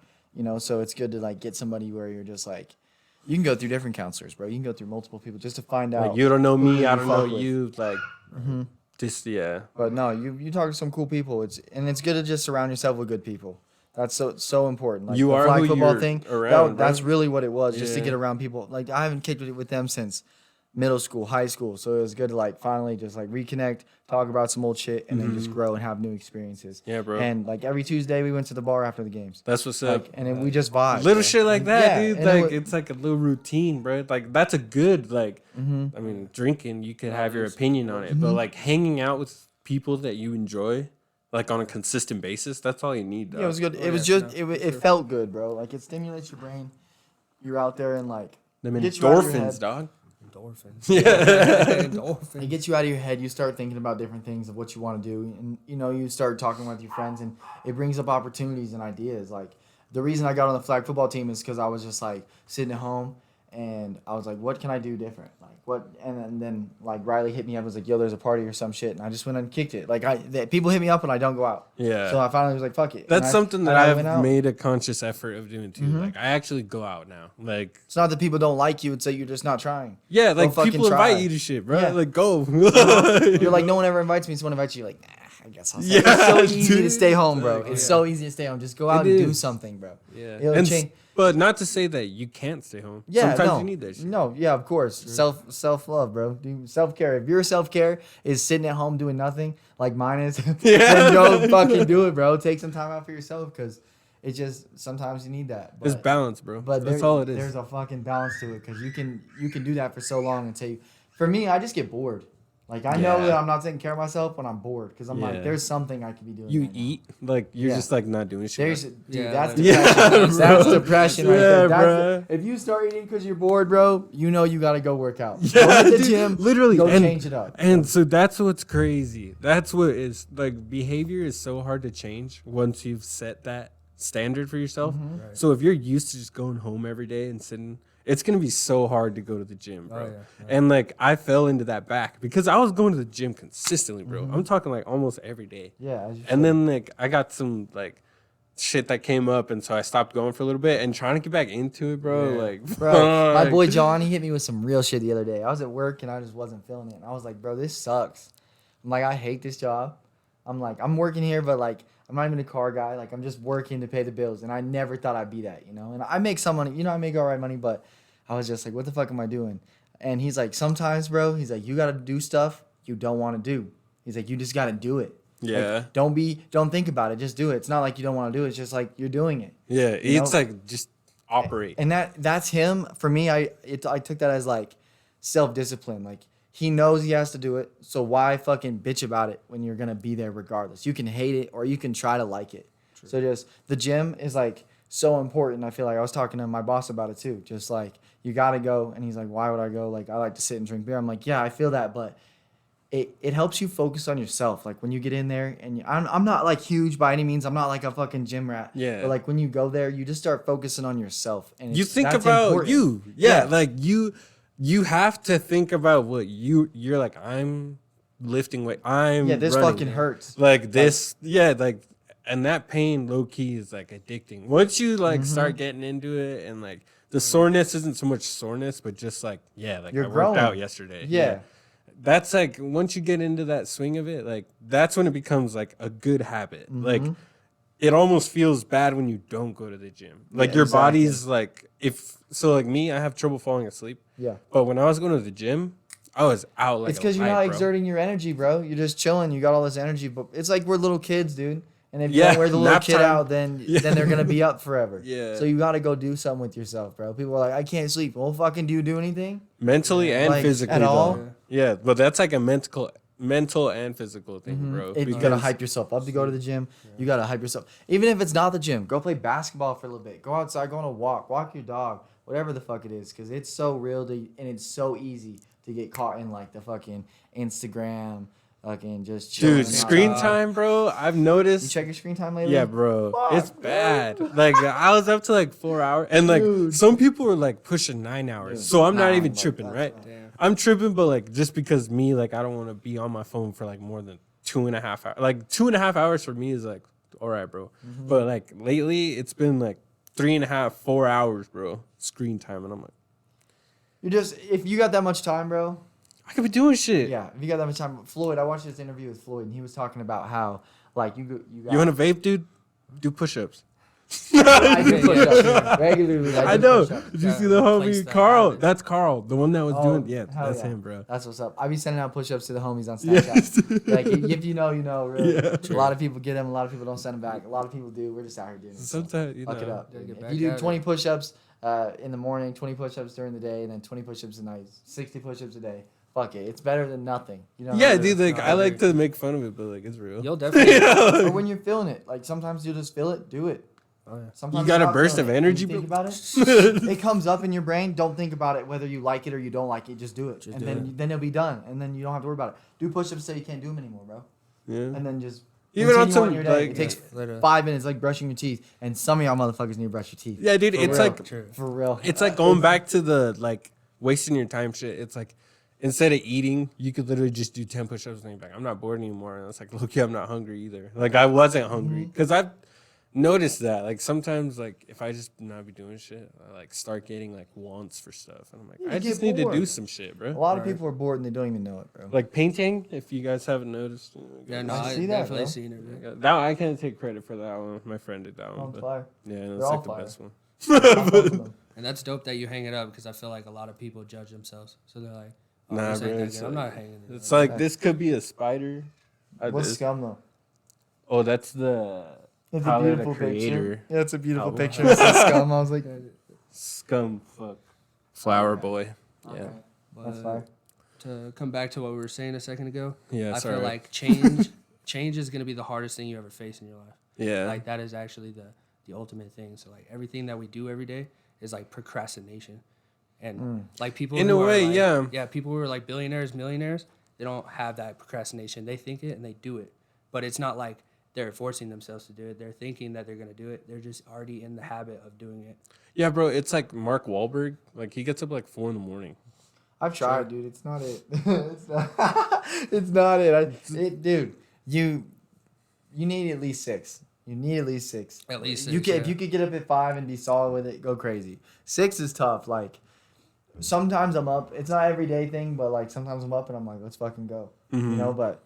So it's good to like get somebody where you're just like, you can go through different counselors, bro. You can go through multiple people just to find out. Like, you don't know me. who I you don't know fuck with. you. Like, just, yeah. But no, you talk to some cool people. It's good to just surround yourself with good people. That's so important. Like You the are flag who football you're thing. around, That's bro. really what it was, just to Yeah. get around people. Like I haven't kicked it with them since middle school, high school. So it was good to like finally just like reconnect, talk about some old shit, and then just grow and have new experiences. Yeah, bro. And like every Tuesday we went to the bar after the games. That's what's up. Like, and then we just vibe. Little bro. shit like that, Yeah, dude. and Like it's like a little routine, bro. Like that's a good like. Mm-hmm. I mean, drinking, you can have your opinion on it, but like hanging out with people that you enjoy, like on a consistent basis, that's all you need. Dog. Yeah, it was good. Oh, It was yeah, just no, it felt good, bro. Like it stimulates your brain. You're out there and like Them gets you out of your endorphins, head. dog. Endorphins. Yeah. It Endorphins. gets you out of your head. You start thinking about different things of what you want to do, and you start talking with your friends, and it brings up opportunities and ideas. Like the reason I got on the flag football team is because I was just like sitting at home, and I was like, what can I do different? Like what? And then like Riley hit me up, was like, yo, there's a party or some shit, and I just went and kicked it. Like people hit me up and I don't go out. Yeah. So I finally was like, fuck it. That's And something that I went I've out. made a conscious effort of doing too. Like I actually go out now. Like It's not that people don't like you; it's that you're just not trying. yeah, like fucking people try. invite you to shit, bro. Yeah. Like go. You're like, no one ever invites me. Someone invites you, you're like, nah, I guess I'll stay. It's so Yeah, easy to dude. stay home, bro. Like, It's yeah. so easy to stay home. Just go out It and do is. something, bro. Yeah. It'll And change. but not to say that you can't stay home. Yeah, Sometimes no, you need that shit. no, yeah, of course. Self love, bro. Self care. If your self care is sitting at home doing nothing, like mine is, Yeah. then go fucking do it, bro. Take some time out for yourself, because it just sometimes you need that. It's balance, bro. But That's all it is. There's a fucking balance to it, because you can do that for so long until you. For me, I just get bored. Like I know Yeah. that I'm not taking care of myself when I'm bored, because I'm Yeah. like, there's something I could be doing. You right now. eat like you're Yeah. just like not doing shit. There's like- dude, Yeah, that's like- depression. Yeah, That's bro. depression right Yeah, there. bro. If you start eating because you're bored, bro, you know you gotta go work out. Yeah, Go hit the dude, gym. literally, Go and- change it up. And so that's what's crazy. That's what is like behavior is so hard to change once you've set that standard for yourself. Mm-hmm. Right. So if you're used to just going home every day and sitting, it's gonna be so hard to go to the gym, bro. Oh, yeah. And like I fell into that back because I was going to the gym consistently, bro. Mm-hmm. I'm talking like almost every day. Yeah. As you And then like I got some like shit that came up, and so I stopped going for a little bit and trying to get back into it, bro. Yeah. Like, bro, my fuck. boy John, he hit me with some real shit the other day. I was at work and I just wasn't feeling it. And I was like, bro, this sucks. I'm like, I hate this job. I'm like, I'm working here, but like, I'm not even a car guy. Like, I'm just working to pay the bills. And I never thought I'd be that, And I make some money, I make all right money, but I was just like, what the fuck am I doing? And he's like, sometimes, bro, he's like, you got to do stuff you don't want to do. He's like, you just got to do it. Yeah. Like, don't think about it. Just do it. It's not like you don't want to do it. It's just like you're doing it. Yeah, You it's know? like just operate. And that's him. For me, I took that as like self-discipline. Like he knows he has to do it. So why fucking bitch about it when you're going to be there regardless? You can hate it or you can try to like it. True. So just the gym is like so important. I feel like I was talking to my boss about it too. Just like you got to go. And he's like, why would I go? Like I like to sit and drink beer. I'm like, yeah, I feel that. But it helps you focus on yourself. Like when you get in there and I'm not like huge by any means. I'm not like a fucking gym rat. Yeah. But like when you go there, you just start focusing on yourself. And You think that's about important. you. Yeah, Yeah. like you have to think about what you're like, I'm lifting weight. I'm Yeah, this running. fucking hurts. Like this, yeah, like and that pain low key is like addicting. Once you like Mm-hmm. start getting into it and like the soreness isn't so much soreness, but just like, yeah, like You're I worked growing. out yesterday. Yeah. That's like once you get into that swing of it, like that's when it becomes like a good habit. Mm-hmm. Like it almost feels bad when you don't go to the gym. Like Yeah, your exactly. body's like like me, I have trouble falling asleep. Yeah. But when I was going to the gym, I was out like It's because you're a not light, bro. exerting your energy, bro. You're just chilling. You got all this energy, but it's like we're little kids, dude. And if you Yeah, don't wear the little nap kid time. out, then Yeah. they're gonna be up forever. Yeah. So you gotta go do something with yourself, bro. People are like, I can't sleep. Well, fucking do you do anything? Mentally and Like, physically at all? though. Yeah, but that's like a mental and physical thing, bro. If you gotta because- hype yourself up to go to the gym. You gotta hype yourself. Even if it's not the gym, go play basketball for a little bit. Go outside, go on a walk your dog, whatever the fuck it is, because it's so real and it's so easy to get caught in like the fucking Instagram, fucking just chilling. Dude, and screen outside. time, bro. I've You noticed. check your screen time lately? Yeah, bro. Fuck, It's bro. bad. Like I was up to like 4 hours, and like Dude. some people are like pushing 9 hours. Dude, So I'm not 9, even like, tripping, that's right? not- Damn. I'm tripping, but like just because me, like I don't want to be on my phone for like more than 2.5 hours. Like 2.5 hours for me is like all right, bro. Mm-hmm. But like lately, it's been like 3.5, 4 hours, bro. Screen time, and I'm like, You just if you got that much time, bro. I could be doing shit. Yeah, if you got that much time. Floyd, I watched this interview with Floyd, and he was talking about how like you got. You want to vape, dude? Do push-ups. I do Yeah, push-ups. yeah. Regularly, I do know. push-ups. Did you see Yeah, the replace homie the Carl? habit. That's Carl, the one that was doing. Yeah, hell that's yeah. him, bro. That's what's up. I be sending out push-ups to the homies on Yes. Snapchat. Like, if you know, you know, really. Yeah. A lot of people get them. A lot of people don't send them back. A lot of people do. We're just out here doing it. So Sometimes you fuck it know. up. Gotta get If back you do at 20 it. push-ups in the morning, 20 push-ups during the day, and then 20 push-ups at night, 60 push-ups a day. Fuck it. It's better than nothing. You know. Yeah, really. dude. Like No, I I like agree. to make fun of it, but like it's real. You'll definitely. Or when you're feeling it. Like, sometimes you'll just feel it. Do it. Oh, yeah. Sometimes You got you're a not burst feeling of it. energy, You think bro? about it. It comes up in your brain. Don't think about it whether you like it or you don't like it. Just do it, Just and do then it. then it'll be done, and then you don't have to worry about it. Do push-ups till you can't do them anymore, bro. Yeah. And then just Even on continue some, your day. like- It takes Literally. 5 minutes, like brushing your teeth, and some of y'all motherfuckers need to brush your teeth. Yeah, dude. For It's real. like True. For real. it's like going back to the like wasting your time shit. It's like instead of eating, you could literally just do 10 push-ups and you're like, I'm not bored anymore. And it's like, look, I'm not hungry either. Like I wasn't hungry because I've noticed that. Like sometimes, like if I just not be doing shit, I like start getting like wants for stuff, and I'm like, You I get just need to do bored. some shit, A bro. lot of Right. people are bored and they don't even know it, bro. Like painting, if you guys haven't noticed. Yeah, no, I I see that, definitely bro. seen it. Bro. That I can't take credit for that one. My friend did that one. On But fire. yeah, They're it's all like the fire. best one. I fuck with them. And that's dope that you hang it up because I feel like a lot of people judge themselves. So they're like, oh, Nah, this ain't bro, that it's good. I'm like- not hanging it. It's up. like this could be a spider. What's This- scum though? Oh, that's the It's Tyler, a the beautiful picture. creator. Yeah, it's a beautiful album. picture. It says scum. I was like, scum fuck flower boy. Yeah, okay, that's But fire. to come back to what we were saying a second ago, yeah. I Sorry. feel like change is going to be the hardest thing you ever face in your life. yeah, Like that is actually the ultimate thing. So like everything that we do every day is like procrastination. And like people In who a are, way, like- yeah. Yeah, people who are like billionaires, millionaires, they don't have that procrastination. They think it and they do it. But it's not like they're forcing themselves to do it. They're thinking that they're going to do it. They're just already in the habit of doing it. yeah, bro. It's like Mark Wahlberg. Like he gets up like 4 a.m. I've tried, dude. It's not it. It's not. It's not it. Dude, you need at least 6. You need at least 6. At least You 6, can if yeah. you could get up at 5 and be solid with it, go crazy. 6 is tough. Like sometimes I'm up. It's not every day thing, but like sometimes I'm up and I'm like, let's fucking go. You know, but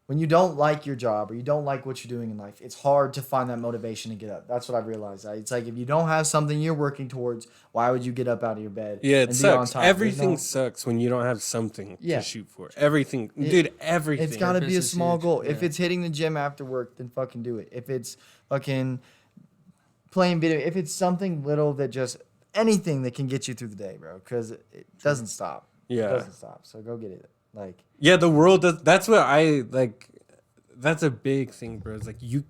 when you don't like your job or you don't like what you're doing in life, it's hard to find that motivation to get up. That's what I've realized. It's like if you don't have something you're working towards, why would you get up out of your bed? Yeah, and it be on sucks. top? There's Everything no- sucks when you don't have something Yeah. to shoot for. Everything, dude. Everything. It's got to be a Purpose is small huge. goal. If Yeah. it's hitting the gym after work, then fucking do it. If it's fucking playing video, if it's something little that just anything that can get you through the day, bro, because it doesn't stop. Yeah. It doesn't stop. So go get it. Like, Yeah, the world does. That's what I like. That's a big thing, bro. It's like you,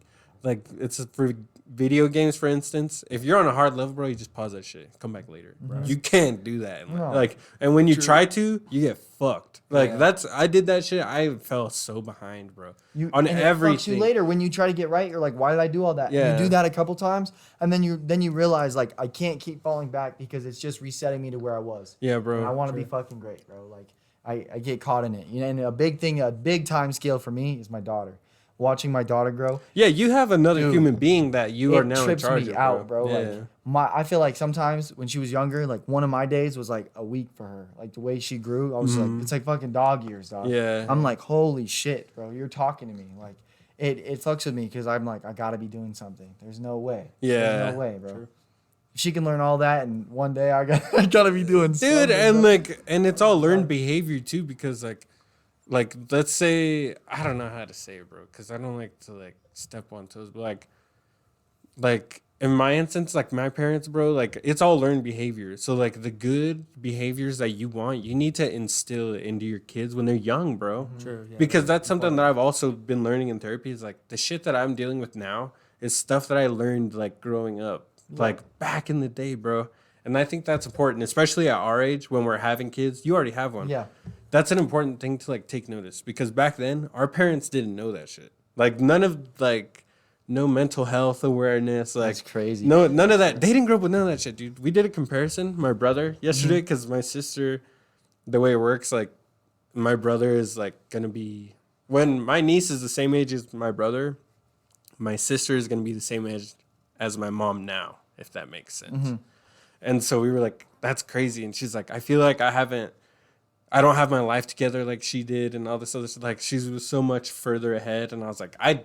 like it's for video games, for instance. If you're on a hard level, bro, you just pause that shit. Come back later. You can't do that. No. Like, and when you True. try to, you get fucked. Like Yeah. I did that shit. I fell so behind, bro. On and it fucks everything. you later when you try to get right. You're like, why did I do all that? And Yeah. you do that a couple times, and then you realize like I can't keep falling back because it's just resetting me to where I was. Yeah, And I bro. want to be fucking great, bro. Like I get caught in it. You know, and a big thing, a big time scale for me is my daughter. Watching my daughter grow, Yeah, you have another Dude, human being that you are it now in trips charge me of, out, bro. Yeah. Like I feel like sometimes when she was younger, like one of my days was like a week for her. Like the way she grew, I was like, it's like fucking dog years, dog. Yeah. I'm like, holy shit, bro. You're talking to me. Like it fucks with me because I'm like, I gotta be doing something. There's no way. Yeah. There's no way, bro. If she can learn all that, and one day I gotta be doing something. Dude, and bro. like, and it's all learned behavior too, because like let's say, I don't know how to say it, bro, because I don't like to like step on toes, but like in my instance, like my parents, bro, like it's all learned behavior. So like the good behaviors that you want, you need to instill it into your kids when they're young, bro. True. Yeah. Because that's something that I've also been learning in therapy, is like the shit that I'm dealing with now is stuff that I learned like growing up, like back in the day, bro. And I think that's important, especially at our age when we're having kids. You already have one. Yeah. That's an important thing to like take notice, because back then our parents didn't know that shit. Like none of like no mental health awareness, like That's crazy. No, none of that. They didn't grow up with none of that shit, dude. We did a comparison, my brother, yesterday, because my sister, the way it works, like my brother is like gonna be, when my niece is the same age as my brother, my sister is gonna be the same age as my mom now, if that makes sense. And so we were like, that's crazy. And she's like, I feel like I don't have my life together like she did and all this other stuff. Like she was so much further ahead. And I was like, I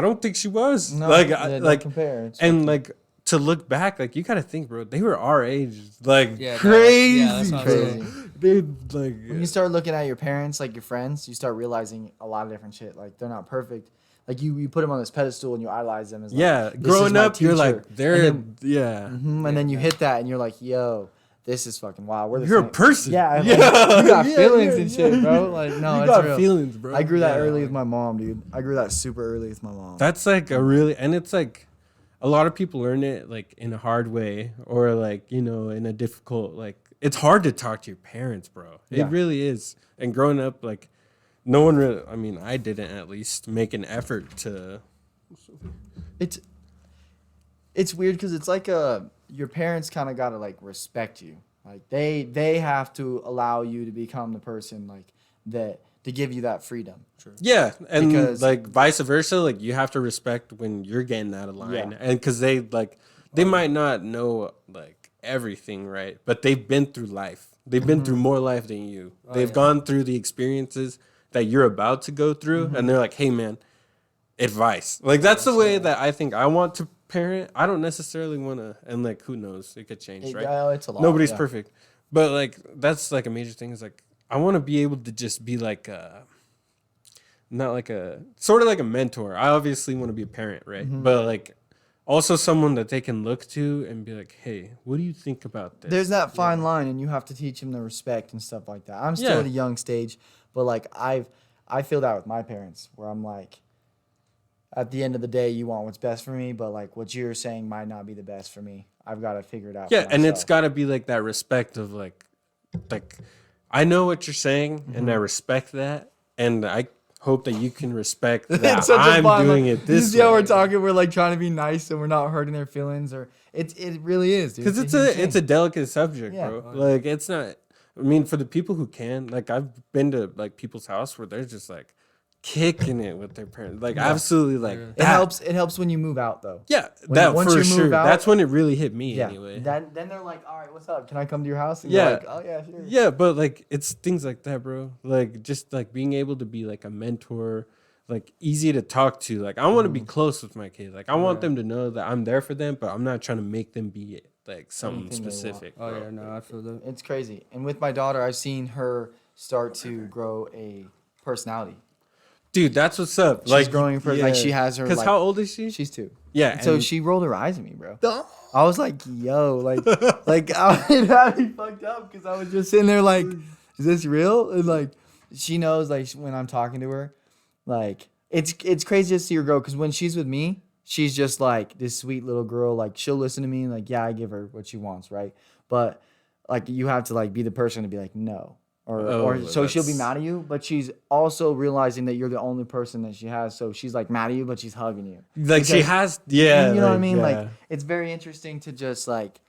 don't think she was. No, like, yeah, don't like, compare. It's and like to look back, like you gotta think, bro, they were our age, like Yeah, crazy, yeah, that's what I'm bro. saying. Dude, like When you start looking at your parents, like your friends, you start realizing a lot of different shit. Like they're not perfect. Like you put them on this pedestal and you idolize them as like, yeah, this is growing my up, you're teacher. like they're and then, yeah, and then you hit that and you're like, yo, this is fucking wild. We're the you're a same. person. Yeah, like, Yeah. you got Yeah, feelings yeah, and shit, yeah. bro. Like no, You it's got real. feelings, bro. I grew that Yeah. early with my mom, dude. I grew that super early with my mom. That's like a really, and it's like a lot of people learn it like in a hard way or like, you know, in a difficult, like it's hard to talk to your parents, bro. Yeah. It really is. And growing up, like no one really, I mean, I didn't at least make an effort to. It's weird because it's like your parents kind of gotta like respect you. Like they have to allow you to become the person like that to give you that freedom. Yeah, and Because- like vice versa, like you have to respect when you're getting out of line, Yeah. and because they might not know like everything, right? But they've been through life. They've been through more life than you. They've gone through the experiences that you're about to go through, and they're like, "Hey, man, advice." Like that's the way that I think I want to parent. I don't necessarily want to, and like who knows, it could change, right? It's a lot. Nobody's yeah. perfect, but like that's like a major thing. Is like I want to be able to just be like not like a sort of like a mentor. I obviously want to be a parent, right? But like also someone that they can look to and be like, hey, what do you think about this? There's that fine line, and you have to teach them the respect and stuff like that. I'm still Yeah. at a young stage, but like I feel that with my parents, where I'm like, at the end of the day, you want what's best for me, but like what you're saying might not be the best for me. I've got to figure it out. Yeah, for and it's myself. got to be like that respect of like I know what you're saying, and I respect that, and I hope that you can respect that It's such a I'm fine doing line. it You this see how way. we're talking? We're like trying to be nice, and we're not hurting their feelings, or it really is, dude. Because a huge it's a thing. delicate subject, Yeah. bro. Like it's not. I mean, for the people who can, like I've been to like people's house where they're just like kicking it with their parents, like absolutely like It that. helps when you move out though. Yeah, When- that once for you move sure. out- That's when it really hit me Yeah. anyway. Then they're like, all right, what's up? Can I come to your house? And Yeah. You're like, oh yeah, sure. Yeah, but like it's things like that, bro. Like just like being able to be like a mentor, like easy to talk to. Like I want to be close with my kids. Like I want them to know that I'm there for them, but I'm not trying to make them be like something Anything they want. specific. Oh bro. yeah, no, I feel that. It's crazy. And with my daughter, I've seen her start to grow a personality. Dude, that's what's up. She's growing for like she has her. Because Like, how old is she? she's 2. Yeah. And so and- she rolled her eyes at me, bro. I was like, yo, like it had me fucked up because I was just sitting there like, is this real? And like, she knows like when I'm talking to her, like it's crazy to see her grow because when she's with me, she's just like this sweet little girl. Like she'll listen to me and like, yeah, I give her what she wants, right? But like you have to like be the person to be like, no. Or so she'll be that's- mad at you, but she's also realizing that you're the only person that she has. So she's like mad at you, but she's hugging you. like she Because- has, yeah. you know what I like, mean? yeah. Like it's very interesting to just like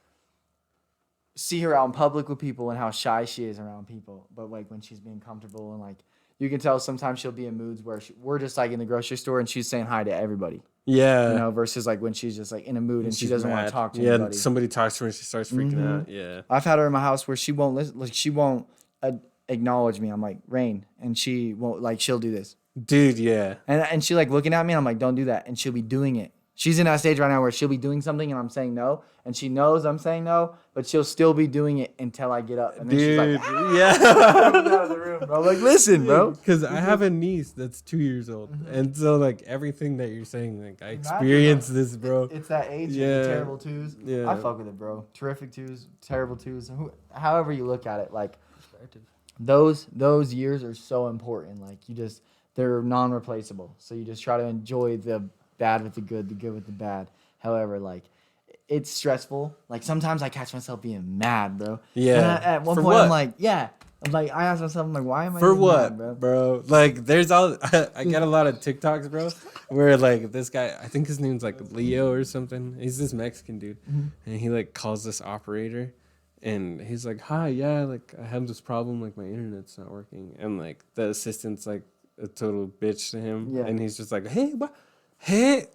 see her out in public with people and how shy she is around people. But like when she's being comfortable and like you can tell sometimes she'll be in moods where we're just like in the grocery store and she's saying hi to everybody. yeah. You know, versus like when she's just like in a mood and she She's doesn't want mad. to talk to Yeah, anybody. somebody talks to her and she starts freaking out. Yeah. I've had her in my house where she won't listen, like she won't acknowledge me. I'm like, Rain, and she won't like she'll do this. Dude, yeah. And she like looking at me and I'm like, don't do that. And she'll be doing it. She's in that stage right now where she'll be doing something and I'm saying no. And she knows I'm saying no, but she'll still be doing it until I get up. And then she's Dude, like, ah, yeah. out of the room, bro. I'm like, listen, bro. Because I have a niece that's 2 years old. And so, like, everything that you're saying, like, I experienced this, bro. It's that age of Yeah. the terrible twos. Yeah. I fuck with it, bro. Terrific twos, terrible twos. However you look at it, like those years are so important. Like they're non-replaceable. So you just try to enjoy the bad with the good with the bad. However, like it's stressful. Like sometimes I catch myself being mad, bro. Yeah. And at one For point what? I'm like, yeah. I'm like, I ask myself, I'm like, why am I For even what, mad, bro? Like, there's all I get a lot of TikToks, bro, where like this guy, I think his name's like Leo or something. He's this Mexican dude, and he like calls this operator, and he's like, "Hi, yeah, like I have this problem, like my internet's not working," and like the assistant's like a total bitch to him, Yeah. and he's just like, "Hey,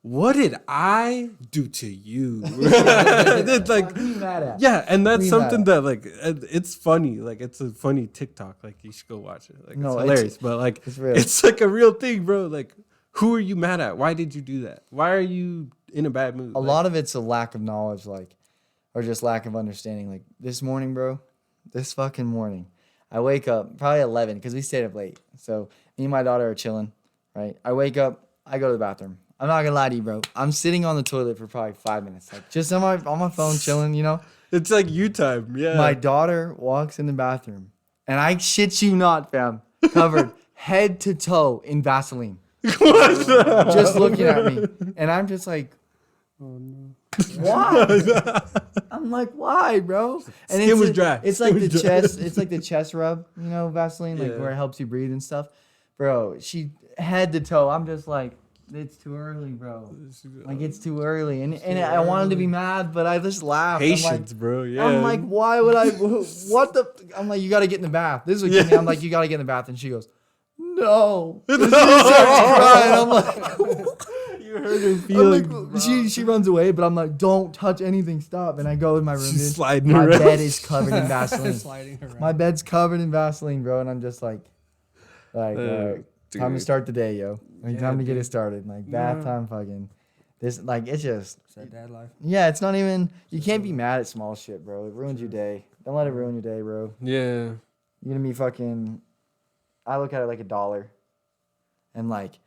what did I do to you?" It's like, What are you mad at? yeah, and that's What are you something mad that like it's funny. Like it's a funny TikTok. Like you should go watch it. Like No, it's it's- hilarious. But like it's real. it's like a real thing, bro. Like who are you mad at? Why did you do that? Why are you in a bad mood. A lot of it's a lack of knowledge, like, or just lack of understanding. Like this morning, bro, this fucking morning, I wake up probably 11 because we stayed up late. So me and my daughter are chilling, right? I wake up, I go to the bathroom. I'm not gonna lie to you, bro. I'm sitting on the toilet for probably 5 minutes, like just on my phone chilling, you know. It's like you time, yeah. My daughter walks in the bathroom, and I shit you not, fam, covered head to toe in Vaseline. Just looking at me, and I'm just like, oh no, why? I'm like, why, bro? And Skin was dry. It's like the chest. It's like the chest rub, you know, Vaseline, like where it helps you breathe and stuff, bro. She head to toe. I'm just like, it's too early, bro. Like it's too early, and I wanted to be mad, but I just laughed. Patience, bro. Yeah. I'm like, why would I? What the? I'm like, you got to get in the bath. This is what came me. I'm like, you got to get in the bath, and she goes, no. And she starts crying. I'm like, you hurt her feelings. Like, she runs away, but I'm like, don't touch anything. Stop. And I go in my room. She's sliding my around. bed is covered in Vaseline. Sliding around. My bed's covered in Vaseline, bro, and I'm just like, time to start the day, yo. Like, time to get it started. Like bath time, fucking. This, like, it's just. Is that dad life? Yeah, it's not even. You can't be mad at small shit, bro. It ruins your day. Don't let it ruin your day, bro. Yeah. You're gonna be fucking. I look at it like $1, and like,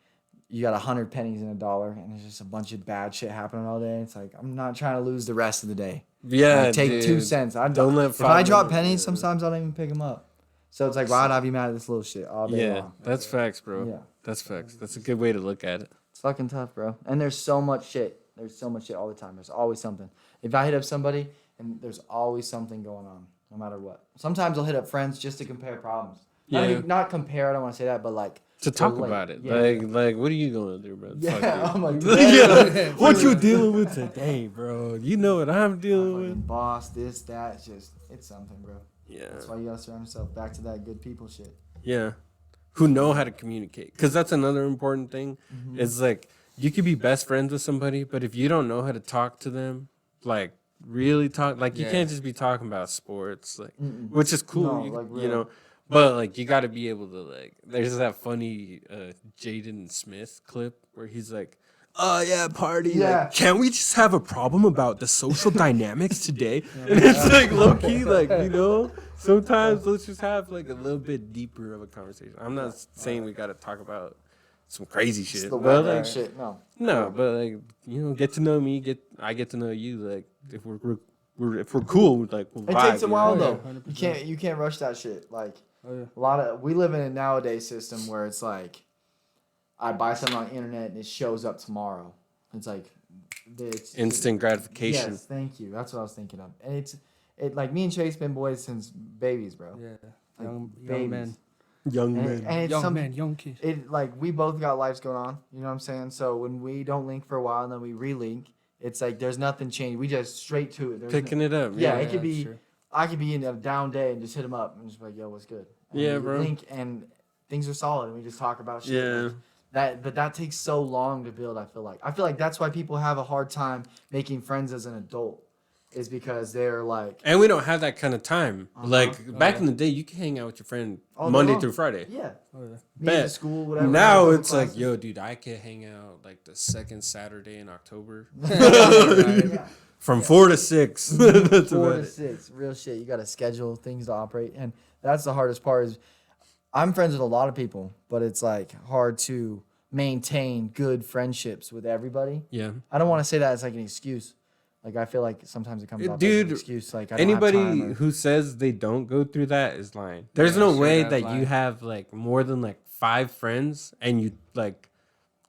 you got 100 pennies in $1, and there's just a bunch of bad shit happening all day. It's like I'm not trying to lose the rest of the day. Yeah. Like, take dude. 2 cents. Don't let. If I drop pennies, sometimes I don't even pick them up. So it's like, why would I be mad at this little shit all day long? That's facts, bro. Yeah. That's facts. That's a good way to look at it. It's fucking tough, bro. And there's so much shit. There's so much shit all the time. There's always something. If I hit up somebody, and there's always something going on, no matter what. Sometimes I'll hit up friends just to compare problems. Yeah. Not compare, I don't want to say that, but like. To talk relate. about it. Yeah. Like, what are you going through, bro? Yeah, I'm like, yeah. What you dealing with today, bro? You know what I'm dealing fucking with. boss, this, that. It's something, bro. Yeah. That's why you gotta surround yourself back to that good people shit. Yeah. Who know how to communicate. Because that's another important thing. Mm-hmm. It's like, you could be best friends with somebody, but if you don't know how to talk to them, like, really talk, like, you can't just be talking about sports, like, which is cool, No, you, like, you know, but, like, you got to be able to, like, there's that funny Jaden Smith clip where he's like, oh, yeah, party. Yeah. Like, can't we just have a problem about the social dynamics today? And it's, like, low-key, like, you know, sometimes let's just have, like, a little bit deeper of a conversation. I'm not saying we got to talk about some crazy shit. The But, weather like, and shit, no. no, but, like, you know, get to know me, I get to know you. Like, if we're cool, like, we'll It vibe, takes a you while know? though. 100%. You can't rush that shit. Like Oh, yeah. we live in a nowadays system where it's like I buy something on the internet and it shows up tomorrow. It's like it's Instant gratification. Yes, thank you. That's what I was thinking of. And it like me and Chase been boys since babies, bro. Yeah. Like, Young babies. men. Young And, man. and it's Young something men, young kids. it like we both got lives going on, you know what I'm saying? So when we don't link for a while and then we relink, it's like there's nothing changed. We just straight to it. There's Picking it up. Yeah, Yeah. it could that's be. true. I could be in a down day and just hit him up and just be like, "Yo, what's good?" And Yeah, we bro. Link and things are solid, and we just talk about shit. Yeah. Like, but that takes so long to build. I feel like that's why people have a hard time making friends as an adult, is because they're like, And we don't have that kind of time. Like, Oh, back yeah. in the day, you could hang out with your friend All day Monday long. through Friday. yeah, Oh, yeah. me to Bet. school, whatever. Now whatever it's like, classes. yo, dude, I could hang out like the second Saturday in October Yeah. from 4 to 6. That's 4 about to it. 6, real shit. You got to schedule things to operate, and that's the hardest part. Is I'm friends with a lot of people, but it's like hard to maintain good friendships with everybody. Yeah. I don't want to say that as like an excuse. Like I feel like sometimes it comes off as Dude, an excuse. Like I don't have Anybody time or- who says they don't go through that is lying. There's Yeah, no sure, way that's that lying. you have like more than like 5 friends and you like,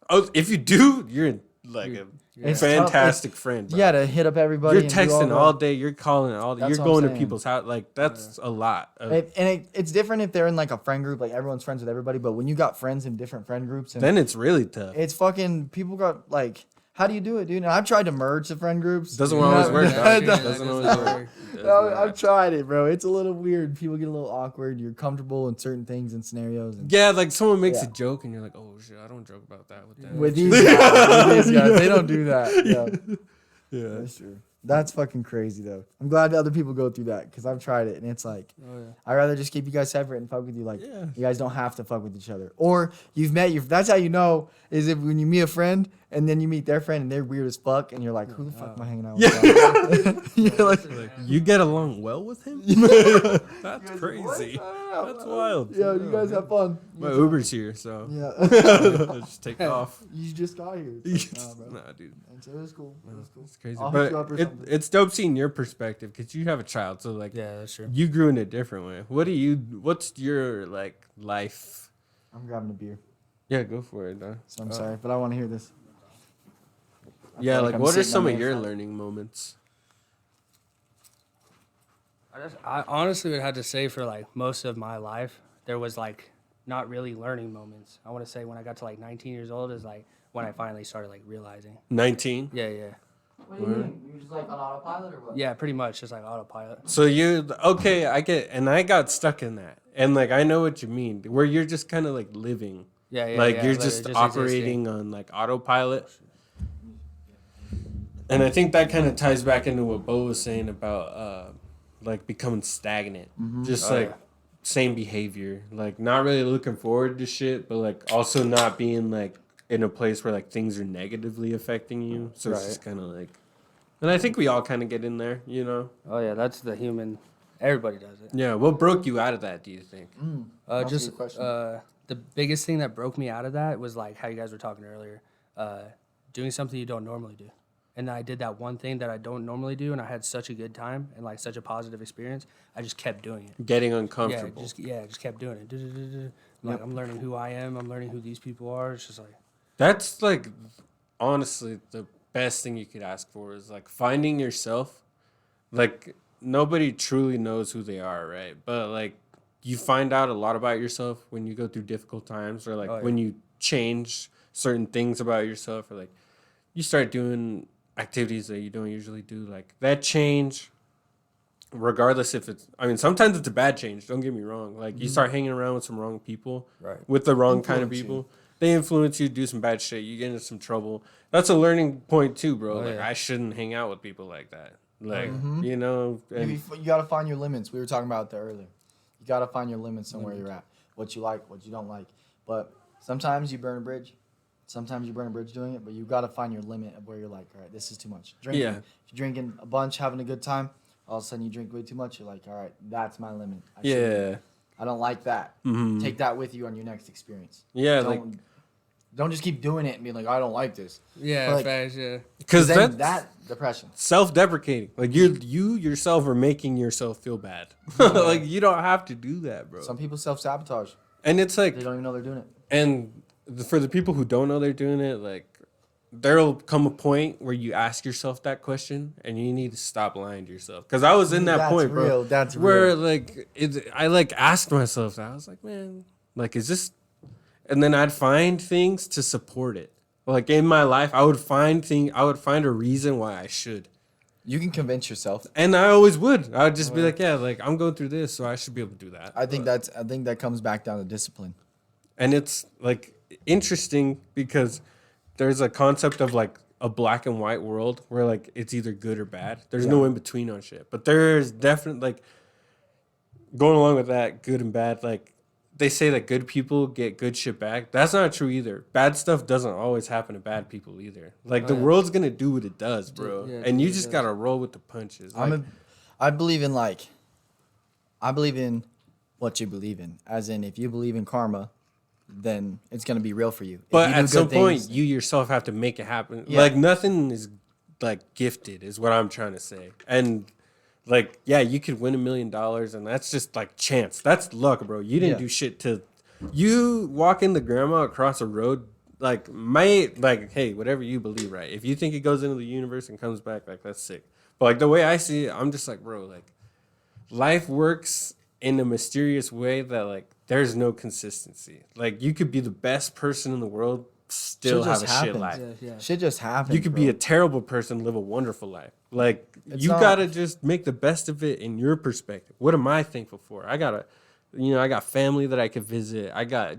oh, if you do, you're like a It's fantastic friend. Bro. yeah, to hit up everybody. You're and do texting the- all day. You're calling all day. That's You're what I'm going to saying. people's house. Like that's a lot. Of, It's different if they're in like a friend group, like everyone's friends with everybody. But when you got friends in different friend groups, and then it's really tough. it's fucking people got like, how do you do it, dude? And I've tried to merge the friend groups. Doesn't You know, always work. that Dog. doesn't- Doesn't always work. Does No, not. I've tried it, bro. It's a little weird. People get a little awkward. You're comfortable in certain things and scenarios. And Yeah, like someone makes Yeah. a joke and you're like, oh shit, I don't joke about that with them. with these guys, they don't do that. Yeah. Yeah. That's true. That's fucking crazy though. I'm glad other people go through that because I've tried it and it's like Oh, yeah. I'd rather just keep you guys separate and fuck with you. Like Yeah. you guys don't have to fuck with each other. Or you've met your. That's how you know is if when you meet a friend and then you meet their friend and they're weird as fuck, and you're like, who the fuck am I hanging out with? You're like, Like, you get along well with him? That's crazy. That's wild. yeah, you guys have fun. My Uber's here, so Yeah. let's just take off. You just got here. It's like, nah, bro. Nah, dude. And so it was cool. It was cool. It's crazy. I'll hook you But up or something. it's dope seeing your perspective because you have a child. So, like, Yeah, that's true. you grew in a different way. What's your, like, life? I'm grabbing a beer, Yeah, go for it, dog. so I'm sorry, but I want to hear this. I Yeah, feel like, I'm what are sitting some on of the your inside. learning moments? I honestly would have to say for like most of my life, there was like not really learning moments. I want to say when I got to like 19 years old is like when I finally started like realizing. 19? Yeah, yeah. What do you mean? You just like on autopilot or what? Yeah, pretty much just like autopilot. So okay, I got stuck in that. And, like, I know what you mean, where you're just kind of, like, living. Yeah, yeah. Like, yeah, you're literally just operating on, like, autopilot. And I think that kind of ties back into what Bo was saying about, like, becoming stagnant. Just, Oh, like, yeah. same behavior. Like, not really looking forward to shit, but, like, also not being, like, in a place where, like, things are negatively affecting you. So it's Right. just kind of, like... And I think we all kind of get in there, you know? Oh yeah, that's the human. Everybody does it. Yeah, what broke you out of that, do you think? That's a Just good question. the biggest thing that broke me out of that was like how you guys were talking earlier, doing something you don't normally do. And I did that one thing that I don't normally do, and I had such a good time and like such a positive experience. I just kept doing it. Getting Yeah, uncomfortable. just kept doing it. I'm like, I'm learning who I am. I'm learning who these people are. It's just like, That's, like, honestly, the best thing you could ask for is, like, finding yourself. Like, nobody truly knows who they are, right? But, like, you find out a lot about yourself when you go through difficult times, or, like, Oh, yeah. when you change certain things about yourself, or, like, you start doing activities that you don't usually do. Like, that change, regardless if it's... I mean, sometimes it's a bad change, don't get me wrong. Like, you start hanging around with some wrong people. Right. With the wrong kind of Influence you. people. They influence you, do some bad shit. You get into some trouble. That's a learning point too, bro. Oh, like, yeah. I shouldn't hang out with people like that. Like, Mhm. you know, and You got to find your limits. We were talking about that earlier. You got to find your limits on where you're at, what you like, what you don't like. But sometimes you burn a bridge. Sometimes you burn a bridge doing it, but you got to find your limit of where you're like, all right, this is too much. Drinking. Yeah. If you're drinking a bunch, having a good time, all of a sudden you drink way too much. You're like, all right, that's my limit. yeah, I don't like that. Mhm. Take that with you on your next experience. yeah, like, Don't just keep doing it and be like, I don't like this. yeah, Like- facts, yeah. because then that's that depression. self-deprecating. Like, you yourself are making yourself feel bad. Like, you don't have to do that, bro. Some people self-sabotage. And it's like, They don't even know they're doing it. and for the people who don't know they're doing it, like, there'll come a point where you ask yourself that question, and you need to stop lying to yourself. Because I was in that That's point, bro. real, that's where real. like I like asked myself that. I was like, man, like, is this? And then I'd find things to support it. Like, in my life, I would find a reason why I should. You can convince yourself. And I always would. I would just be like, yeah, like, I'm going through this, so I should be able to do that. I think that comes back down to discipline. And it's like interesting because there's a concept of like a black and white world where like it's either good or bad. There's no in between on shit. But there's definitely, like, going along with that, good and bad, like, they say that good people get good shit back. That's not true either. Bad stuff doesn't always happen to bad people either. Like, the yeah. world's gonna do what it does, bro. Yeah, and you it just does. gotta roll with the punches. Like, I believe in what you believe in. As in, if you believe in karma, then it's gonna be real for you. If but you do at some good point, things- you yourself have to make it happen. Yeah. Like, nothing is like gifted, is what I'm trying to say. And like, yeah, you could win $1 million, and that's just like chance. That's luck, bro. You didn't Yeah. do shit to. You walking the grandma across a road, like, hey, whatever you believe, right? If you think it goes into the universe and comes back, like, that's sick. But like, the way I see it, I'm just like, bro, like, life works in a mysterious way that, like, there's no consistency. Like, you could be the best person in the world, still Shit have just a shit happens. life. Yeah, yeah. shit just happens. You could be a terrible person, live a wonderful life. Like, It's you not- gotta just make the best of it in your perspective. What am I thankful for? I got family that I could visit. I got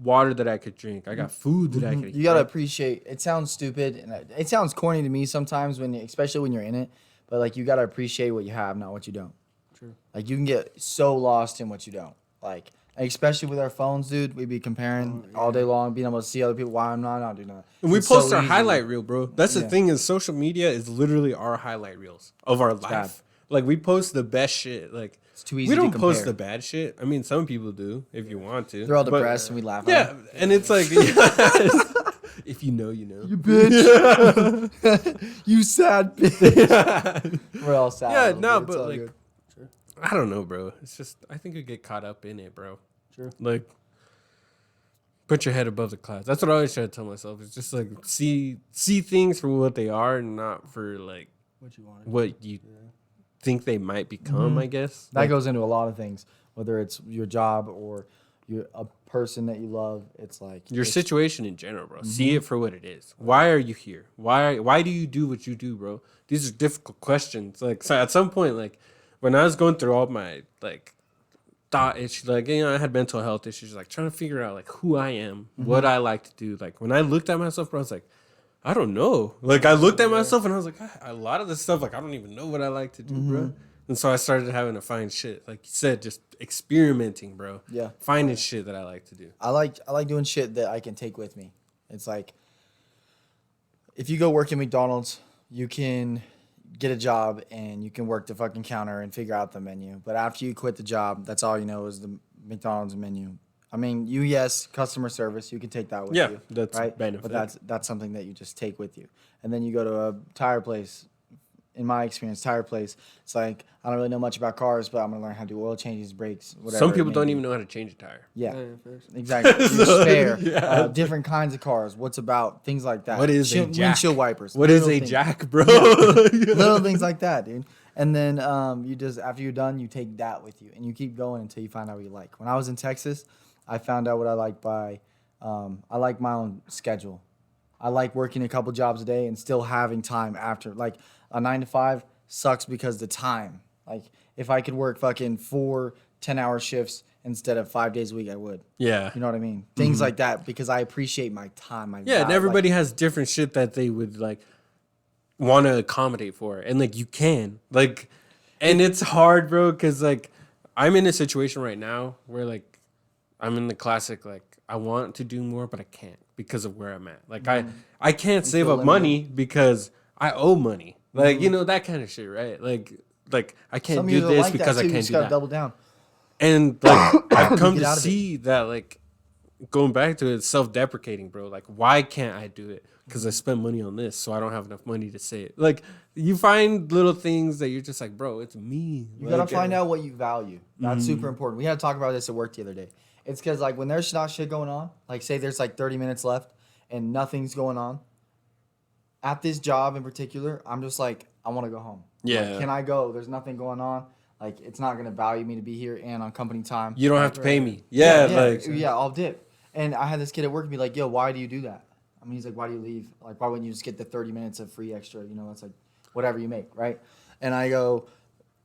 water that I could drink. I got food that I could eat. You gotta appreciate. It sounds stupid and it sounds corny to me sometimes especially when you're in it. But like, you gotta appreciate what you have, not what you don't. True. Like, you can get so lost in what you don't. Like, Especially with our phones, dude. We be comparing all day long, being able to see other people. Why I'm not doing that. And we It's post so our easy. highlight reel, bro. That's the Yeah. thing is social media is literally our highlight reels of our life. bad. Like we post the best shit. Like It's too easy we to don't post compare. the bad shit. I mean, some people do if you want to. They're all But- depressed and we laugh at Yeah, them. and it's like, if you know, you know. You bitch. You sad bitch. We're all sad. a Yeah, little no, bit. It's but all like, good. I don't know, bro. It's just I think we get caught up in it, bro. True. Like, put your head above the clouds. That's what I always try to tell myself. It's just like see things for what they are, and not for like What you want? what you think they might become. I guess That Like, goes into a lot of things, whether it's your job or you're a person that you love. It's like your it's- situation in general, bro. See it for what it is. Why are you here? Why do you do what you do, bro? These are difficult questions. Like so at some point, like when I was going through all my like thought issues, like I had mental health issues, like trying to figure out like who I am, what I like to do. Like when I looked at myself, bro, I was like, I don't know. Like I looked at myself and I was like, a lot of this stuff, like I don't even know what I like to do, bro. And so I started having to find shit, like you said, just experimenting, bro. Yeah. Finding shit that I like to do. I like doing shit that I can take with me. It's like if you go work at McDonald's, you can get a job and you can work the fucking counter and figure out the menu. But after you quit the job, that's all you know is the McDonald's menu. I mean, yes, customer service, you can take that with Yeah, you. that's right. benefit. But that's something that you just take with you. And then you go to a tire place. In my experience, tire place, it's like I don't really know much about cars, but I'm gonna learn how to do oil changes, brakes, whatever. Some it people may don't be. even know how to change a tire. Yeah, First. exactly. Your spare, Yeah. different kinds of cars. What's about things like that? What is a jack? Windshield wipers? What is little a things. jack, bro? Little things like that, dude. And then you just after you're done, you take that with you, and you keep going until you find out what you like. When I was in Texas, I found out what I like by I like my own schedule. I like working a couple jobs a day and still having time after. Like a 9 to 5 sucks because the time. Like if I could work fucking 4 10-hour shifts instead of 5 days a week, I would. Yeah. You know what I mean? Things like that because I appreciate my time. My Yeah, and value. everybody has different shit that they would like want to accommodate for, and like you can like, and it's hard, bro, because like I'm in a situation right now where like I'm in the classic like I want to do more, but I can't because of where I'm at. Like I can't save feel up money because I owe money. Like you know that kind of shit, right? Like I can't Some do people are this like because that I too. You can't just do gotta that. double down. And like I've come Get to out of it. see that like going back to it, it's self-deprecating, bro. Like why can't I do it? Because I spent money on this, so I don't have enough money to say it. Like you find little things that you're just like, bro, it's me. You gotta find out what you value. That's super important. We had to talk about this at work the other day. It's because like when there's not shit going on, like say there's like 30 minutes left and nothing's going on. At this job in particular, I'm just like I want to go home. Yeah. Like, can I go? There's nothing going on. Like it's not gonna value me to be here and on company time. You don't have to pay me. Yeah, yeah, I'll dip. And I had this kid at work be like, "Yo, why do you do that?" I mean, he's like, "Why do you leave? Like, why wouldn't you just get the 30 minutes of free extra? You know, it's like whatever you make, right?" And I go,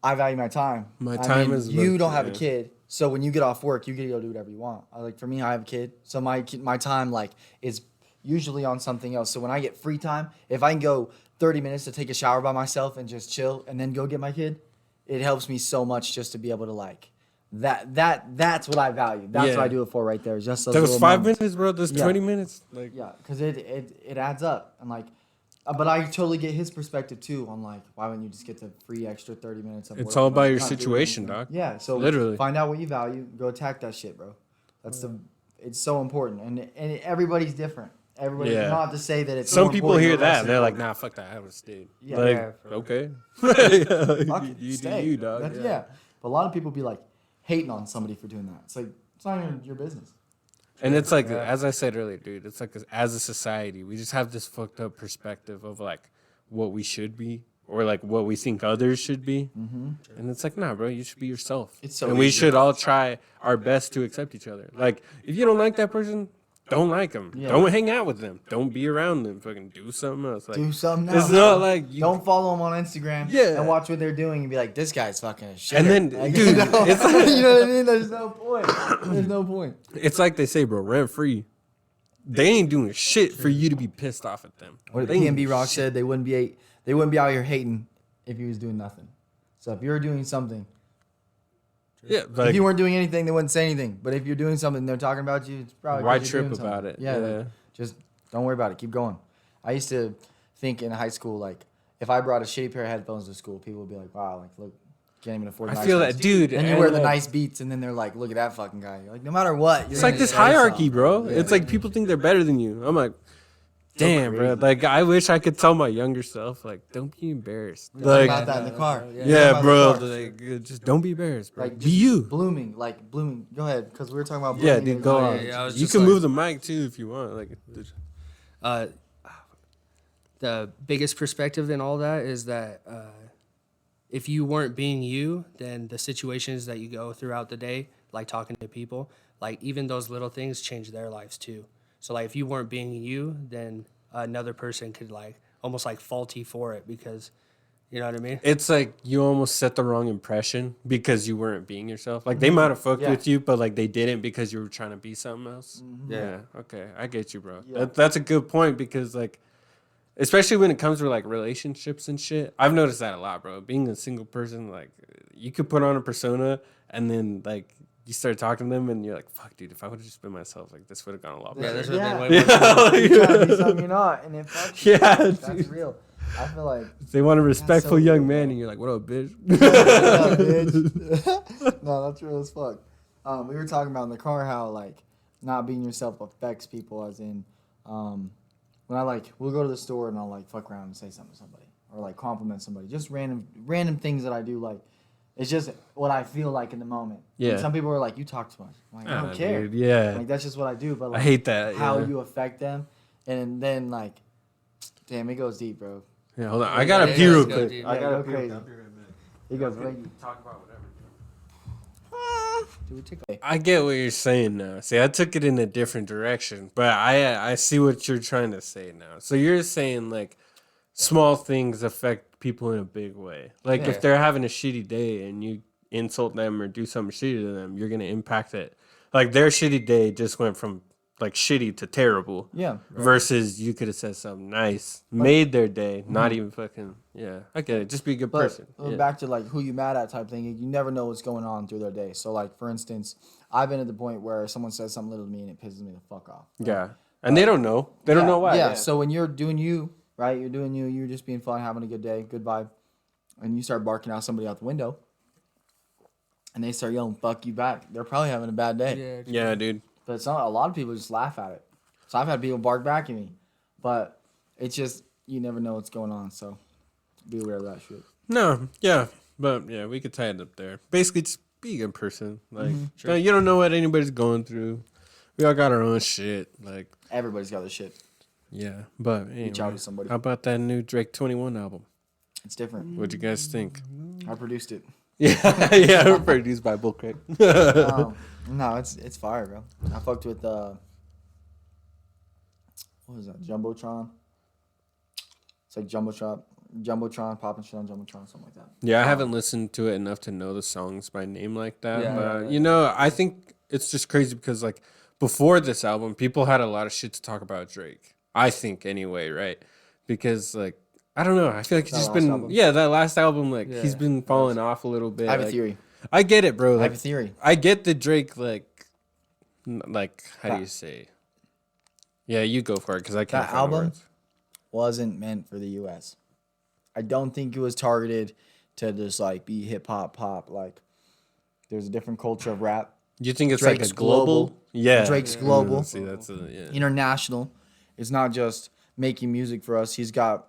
"I value my time. My I time mean, is you like- don't have a yeah. kid, so when you get off work, you get to go do whatever you want. Like for me, I have a kid, so my time like is usually on something else. So when I get free time, if I can go 30 minutes to take a shower by myself and just chill, and then go get my kid, it helps me so much just to be able to like that's what I value. That's Yeah. what I do it for right there. Is just those That was little 5 moments. minutes, bro. There's Yeah. 20 minutes. Like Yeah, because it adds up. And like, but I totally get his perspective too on like, why wouldn't you just get the free extra 30 minutes of it's work all when about you're your not doing situation, anything? dog. Yeah, so Literally. find out what you value, go attack that shit, bro. It's so important. And everybody's different. Everybody, Yeah. not to say that it's Some more people important hear or less that they're like, important. nah, fuck that. I would stay. Yeah. Like, Yeah, for okay. Fuck you it, do stay. you, dog. That's- yeah. But a lot of people be like hating on somebody for doing that. It's like it's not even your business. And it's like, as I said earlier, dude, it's like as a society, we just have this fucked up perspective of like what we should be or like what we think others should be. Mm-hmm. And it's like, nah, bro, you should be yourself. It's so and we easy. should all try our best to accept each other. Like, if you don't like that person, don't like them. Yeah. Don't hang out with them. Don't be around them. Fucking do something else. Like, Do something now. it's not like you. Don't follow them on Instagram. Yeah. And watch what they're doing and be like, this guy's fucking a shit. And then, like, dude, you know, it's like, you know what I mean? There's no point. There's no point. it's like they say, bro, rent free. They ain't doing shit for you to be pissed off at them. What They ain't PNB Rock shit. said, they wouldn't be out here hating if he was doing nothing. So if you're doing something, Yeah, If like you weren't doing anything, they wouldn't say anything. But if you're doing something, they're talking about you. It's probably 'cause why you're trip doing about something. it? Yeah, like, just don't worry about it. Keep going. I used to think in high school, like if I brought a shitty pair of headphones to school, people would be like, "Wow, like look, can't even afford." I nice feel ones." that, dude. Then you and wear the like, nice Beats, and then they're like, "Look at that fucking guy." You're like, no matter what, you're It's like gonna this say hierarchy, something. bro. Yeah. It's like people think they're better than you. I'm like, damn, bro. Like I wish I could tell my younger self, like, don't be embarrassed. Talk Like, about that in the car. yeah, Talk about bro. the car. Like, just don't be embarrassed, bro. Like Be just you. blooming. Go ahead, because we were talking about blooming. Yeah, dude, and- go Oh, on. yeah, I was You just can like- move the mic too if you want. Like, Uh, the biggest perspective in all that is that if you weren't being you, then the situations that you go throughout the day, like talking to people, like even those little things change their lives too. So like if you weren't being you, then another person could like almost like fault you for it because, you know what I mean? it's like you almost set the wrong impression because you weren't being yourself. Like they might have fucked Yeah. with you, but like they didn't because you were trying to be something else. Yeah. Okay, I get you, bro. Yeah. That's a good point because like, especially when it comes to like relationships and shit, I've noticed that a lot, bro. Being a single person, like you could put on a persona and then like you start talking to them and you're like, fuck, dude, if I would have just been myself, like this would have gone a lot Yeah, better. this would have Yeah. been way more. You're trying to be something you're not, and it fucks you. Yeah, That's dude. real. I feel like They want a respectful so young real, man, bro. and you're like, "What up, bitch?" yeah, bitch. No, that's real as fuck. We were talking about in the car how like not being yourself affects people, as in when I like we'll go to the store and I'll like fuck around and say something to somebody or like compliment somebody, just random things that I do. Like it's just what I feel like in the moment. Yeah. And some people are like, "You talk too much." I'm like, I don't Ah, care. dude, yeah. Like that's just what I do. But like, I hate that. how yeah. you affect them, and then like, damn, it goes deep, bro. Yeah, hold on. I gotta Yeah, pee yeah, real let's go, quick. dude. I Yeah, gotta go pee. crazy. I'll be right back. It goes way deep. Talk about whatever. Do we take I get what you're saying now. See, I took it in a different direction, but I see what you're trying to say now. So you're saying like small things affect people in a big way. Like Yeah. if they're having a shitty day and you insult them or do something shitty to them, you're gonna impact it. Like their shitty day just went from like shitty to terrible. Yeah. Versus you could have said something nice, made their day, not even fucking yeah. I get it. Just be a good But person. Yeah. back to like who you mad at type thing, you never know what's going on through their day. So like for instance, I've been at the point where someone says something little to me and it pisses me the fuck off. right? Yeah. And they don't know. They don't Yeah, know why. Yeah. So when you're doing you, right? You're doing you. You're just being fun, having a good day, good vibe, and you start barking out somebody out the window, and they start yelling "fuck you" back. They're probably having a bad day. Yeah. Yeah, dude. But it's not. A lot of people just laugh at it. So I've had people bark back at me, but it's just you never know what's going on. So be aware of that shit. No, yeah. But yeah, we could tie it up there. Basically just be a good person. Like Mm-hmm. you don't know what anybody's going through. We all got our own shit. Like Everybody's got their shit. yeah. But anyway, Reach out to somebody. how about that new Drake 21 album? It's different. What'd you guys think? I produced it. Yeah, yeah, produced by Bull Craig. No, it's fire, bro. I fucked with what was that? Jumbotron. It's like Jumbotron, popping shit on Jumbotron, something like that. Yeah, I haven't listened to it enough to know the songs by name like that. Yeah, but yeah. you know, I think it's just crazy because like before this album, people had a lot of shit to talk about Drake. I think anyway, right? Because like I don't know, I feel like it's That just last been album? that last album like Yeah. he's been falling off a little bit. I have a like, theory. I get it, bro. I Like, have a theory. I get the Drake like how do That- you say? Yeah, you go for it because I can't. That find the album? words. Wasn't meant for the U.S. I don't think it was targeted to just like be hip hop pop. Like there's a different culture of rap. You think it's Drake's like a global? global. Yeah, Drake's global. See, that's yeah. International. It's not just making music for us. He's got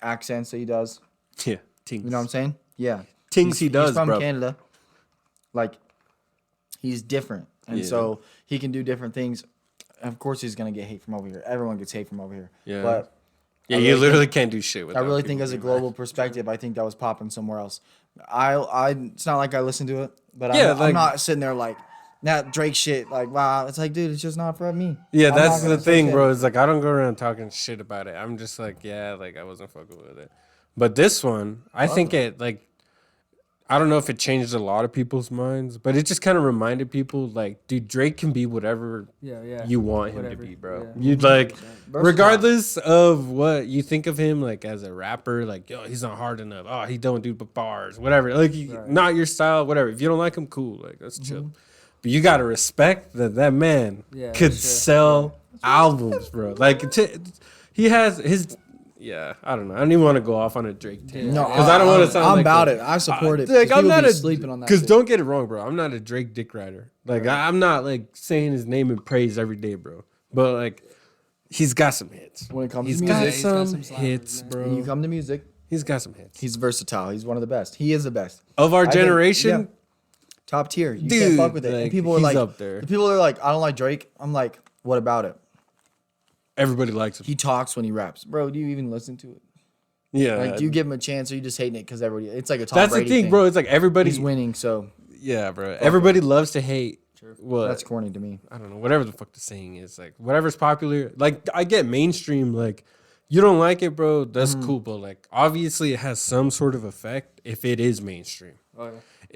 accents that he does. Yeah, tings. You know what I'm saying? Yeah. Things he does, He's from bro. Canada. Like, he's different. And Yeah. so he can do different things. Of course, he's going to get hate from over here. Everyone gets hate from over here. Yeah. But Yeah, I you really literally can't do shit with I that. really think as a global perspective, I think that was popping somewhere else. It's not like I listened to it, but Yeah, I'm like- not sitting there like, that Drake shit. Like, wow. It's like, dude, it's just not for me. Yeah, I'm that's not gonna the thing, say bro. shit. It's like I don't go around talking shit about it. I'm just like, yeah, like I wasn't fucking with it. But this one, I think it like I don't know if it changed a lot of people's minds, but it just kind of reminded people, like, dude, Drake can be whatever Yeah. you want him Whatever. to be, bro. Yeah. You'd like, 100%. regardless of what you think of him, like as a rapper, like, yo, he's not hard enough. Oh, he don't do bars, whatever. Like, Right. not your style, whatever. If you don't like him, cool. Like, that's chill. But you gotta respect that man Yeah, could that's true. sell albums, bro. Like, he has his. Yeah, I don't know. I don't even want to go off on a Drake tangent No, because I don't want to sound I'm like about a- it. I support it. Like, 'cause I'm people not be a sleeping on that. because shit. don't get it wrong, bro. I'm not a Drake dick rider. Like I'm not like saying his name in praise every day, bro. But like he's got some hits. When it comes He's to got music, he's got some some hits, slappers, man. bro. when you come to music, He's got some hits. he's versatile. He's one of the best. He is the best. Of our I think- generation, yeah. Top tier. You Dude, can't fuck with it. like, And people are he's like, up there. the people are like, I don't like Drake. I'm like, what about it? everybody likes him. He talks when he raps, bro. Do you even listen to it? Yeah, Like, do you give him a chance, or you just hating it because everybody? It's like a Tom that's Brady the thing, bro. It's like everybody. He's winning, so Yeah, bro. Everybody loves to hate. What? that's corny to me. I don't know, whatever the fuck the saying is, like whatever's popular. Like I get mainstream, like you don't like it, bro. That's cool, but like obviously it has some sort of effect if it is mainstream. Oh, yeah.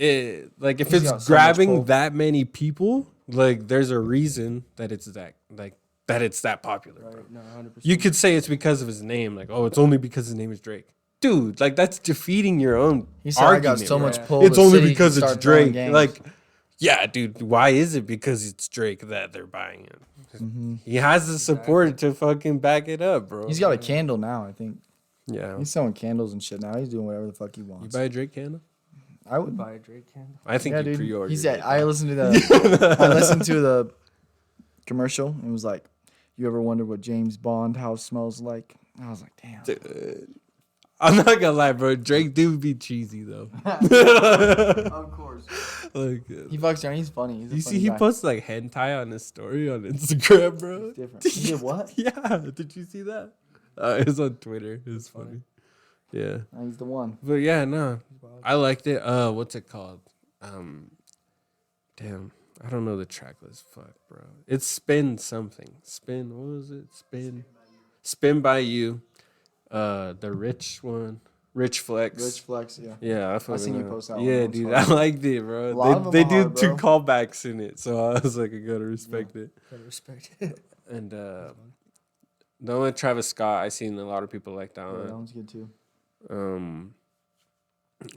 It like if He's it's got so much grabbing pull. that many people, like there's a reason that it's that popular. Bro. Right. No, 100%. You could say it's because of his name, like oh, it's only because his name is Drake. Dude, like that's defeating your own He said, I got argument. so bro. much pull. It's the only city because can it's start throwing Drake. games. Like, yeah, dude. Why is it because it's Drake that they're buying it? He has the support to fucking back it up, bro. he's got a candle now. I think yeah. he's selling candles and shit now. He's doing whatever the fuck he You wants. buy a Drake candle? I would. Buy a Drake candle. I think Yeah, you dude. pre-ordered. He said, it. I listened to the commercial and it was like, you ever wonder what James Bond house smells like? I was like, damn. Dude, I'm not gonna lie, bro. Drake do be cheesy though. Of course. Like, He fucks around. He's funny. He's a you funny see, he guy. posts like hentai on his story on Instagram, bro. Different. He did what? Yeah, did you see that? It was on Twitter. It was funny. Yeah, He's the one. but yeah, no, I liked it. What's it called? Damn, I don't know the track list. Fuck, bro. It's Spin something. Spin. What was it? Spin by You. The Rich one. Rich Flex. Rich Flex, yeah. Yeah, I seen you know. post that one. Yeah, That was dude, fun. I liked it, bro. A lot of They them are do hard, two bro. callbacks in it, so I was like, I gotta respect it. Gotta respect it. And the one with Travis Scott, I seen a lot of people like that Yeah, that one. one's good too.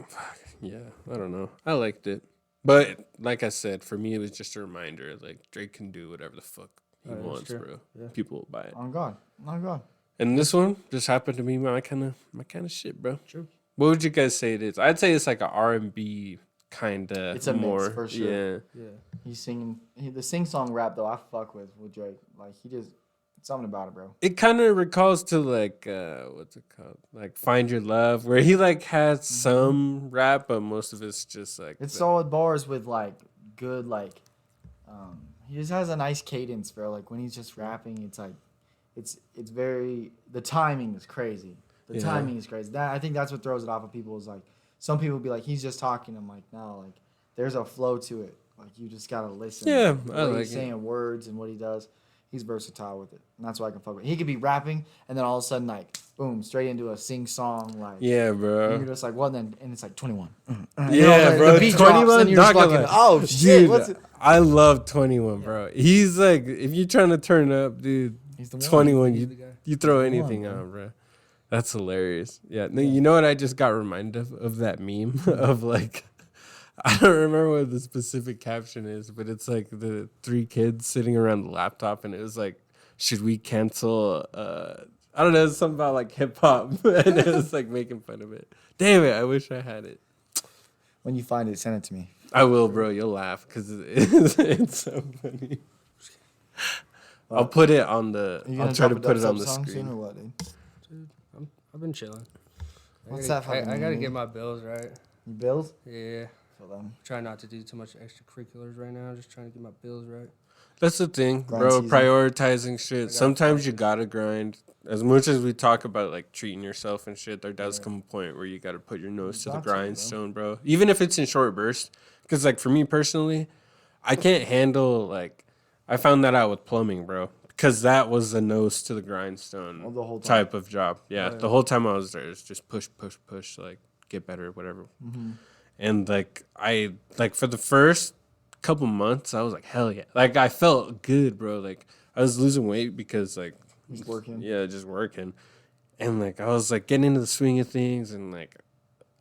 Fuck, yeah, I don't know. I liked it, but like I said, for me, it was just a reminder. Like Drake can do whatever the fuck he That's wants, true. bro. Yeah. People will buy it. On God. On God. And this one just happened to be my kind of shit, bro. True. What would you guys say it is? I'd say it's like a R&B kind of. It's a mix, more for sure. Yeah. Yeah. He's singing. The sing song rap, though, I fuck with Drake. Like, he just, something about it, bro. It kind of recalls to like what's it called? Like Find Your Love, where he like has some rap, but most of it's just like It's solid bars with, like, good, like, he just has a nice cadence, bro. Like, when he's just rapping, it's like, it's very, the timing is crazy. The Yeah. timing is crazy. That I think that's what throws it off of people is like, some people be like, he's just talking. I'm like, no, like, there's a flow to it. Like, you just gotta listen. Yeah, The I way like he's it. saying words and what he does. He's versatile with it, and that's why I can fuck with. He could be rapping, and then all of a sudden, like, boom, straight into a sing song, like, yeah, and bro. you're just like, what? And then it's like 21. Yeah, bro. The beat drops, 21, and you're just not gonna fucking, lie. oh shit, Dude, what's it? I love 21, bro. He's like, if you're trying to turn up, dude, He's the one. 21, He's the guy. you throw He's the anything one, on, bro. That's hilarious. Yeah, no, you know what? I just got reminded of that meme of like, I don't remember what the specific caption is, but it's like the three kids sitting around the laptop, and it was like, should we cancel? I don't know, it's something about like hip hop, and it was like making fun of it. Damn it! I wish I had it. When you find it, send it to me. I will, bro. You'll laugh because it's so funny. I'll put it on the. Are you I'll gonna try to drop a put it on dubstep the song soon screen. or what, dude? I've been chilling. What's that fucking I gotta mean? get my bills right. You bills? Yeah. Feel them. Try not to do too much extracurriculars right now. Just trying to get my bills right. That's the thing, Grind bro. season. Prioritizing shit. gotta Sometimes you focus. gotta grind. As much as we talk about like treating yourself and shit, there does come a point where you gotta put your nose to the got to, bro. grindstone, bro. Even if it's in short bursts. Because like for me personally, I can't handle like. I found that out with plumbing, bro. Because that was the nose to the grindstone Oh, the whole time. type of job. Yeah, the whole time I was there, it's just push, like get better, whatever. Mm-hmm. And like for the first couple months, I was like, hell yeah. Like I felt good, bro. Like I was losing weight because like Just working. yeah, just working. And like I was like getting into the swing of things, and like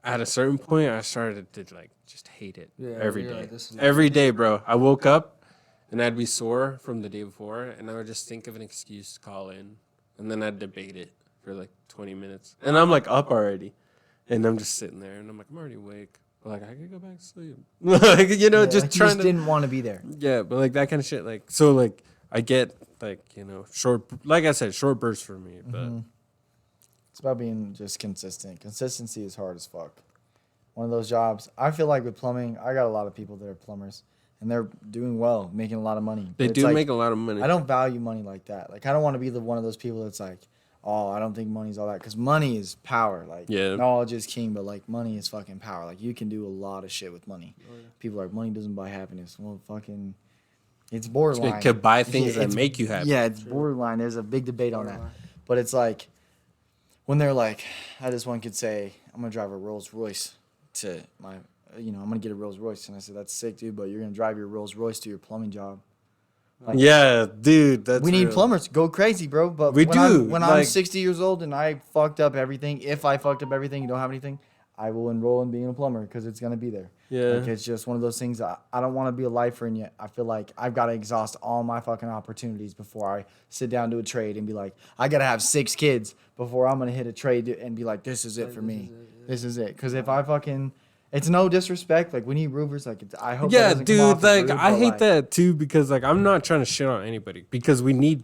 at a certain point I started to like just hate it every you're day. like, this is Every day, bro. I woke up and I'd be sore from the day before, and I would just think of an excuse to call in, and then I'd debate it for like 20 minutes. And I'm like up already. And I'm just sitting there, and I'm like, I'm already awake. But like, I could go back to sleep. Like, you know, Yeah, just like you trying just to. didn't want to be there. Yeah, but like that kind of shit. Like, so like, I get like, you know, short, like I said, short bursts for me. But It's about being just consistent. Consistency is hard as fuck. One of those jobs. I feel like with plumbing, I got a lot of people that are plumbers, and they're doing well, making a lot of money. they But it's do like, make a lot of money. I don't value money like that. Like I don't want to be the one of those people that's like, oh, I don't think money's all that, because money is power. Like Yeah. knowledge is king, but like money is fucking power. Like you can do a lot of shit with money. People are like, money doesn't buy happiness. Well, fucking, it's borderline. It could buy things that It's- make you happy. Yeah, it's borderline. There's a big debate on that, but it's like when they're like, I had this one kid say, I'm gonna drive a Rolls Royce to my, I'm gonna get a Rolls Royce, and I said, that's sick, dude, but you're gonna drive your Rolls Royce to your plumbing job. Like, Yeah, dude, that's we need real. plumbers. Go crazy, bro. But We when do, I'm 60 like- years old and I fucked up everything, if I fucked up everything, you don't have anything, I will enroll in being a plumber because it's gonna be there. Yeah. Like it's just one of those things. I don't want to be a lifer in yet. I feel like I've got to exhaust all my fucking opportunities before I sit down to a trade and be like, I gotta have 6 kids before I'm gonna hit a trade and be like, this is it for me. This is it. Because if I fucking, it's no disrespect. Like we need roofers. Like I hope. That Yeah, doesn't come off dude, as like rude, I but, hate like, that too, because like I'm not trying to shit on anybody, because we need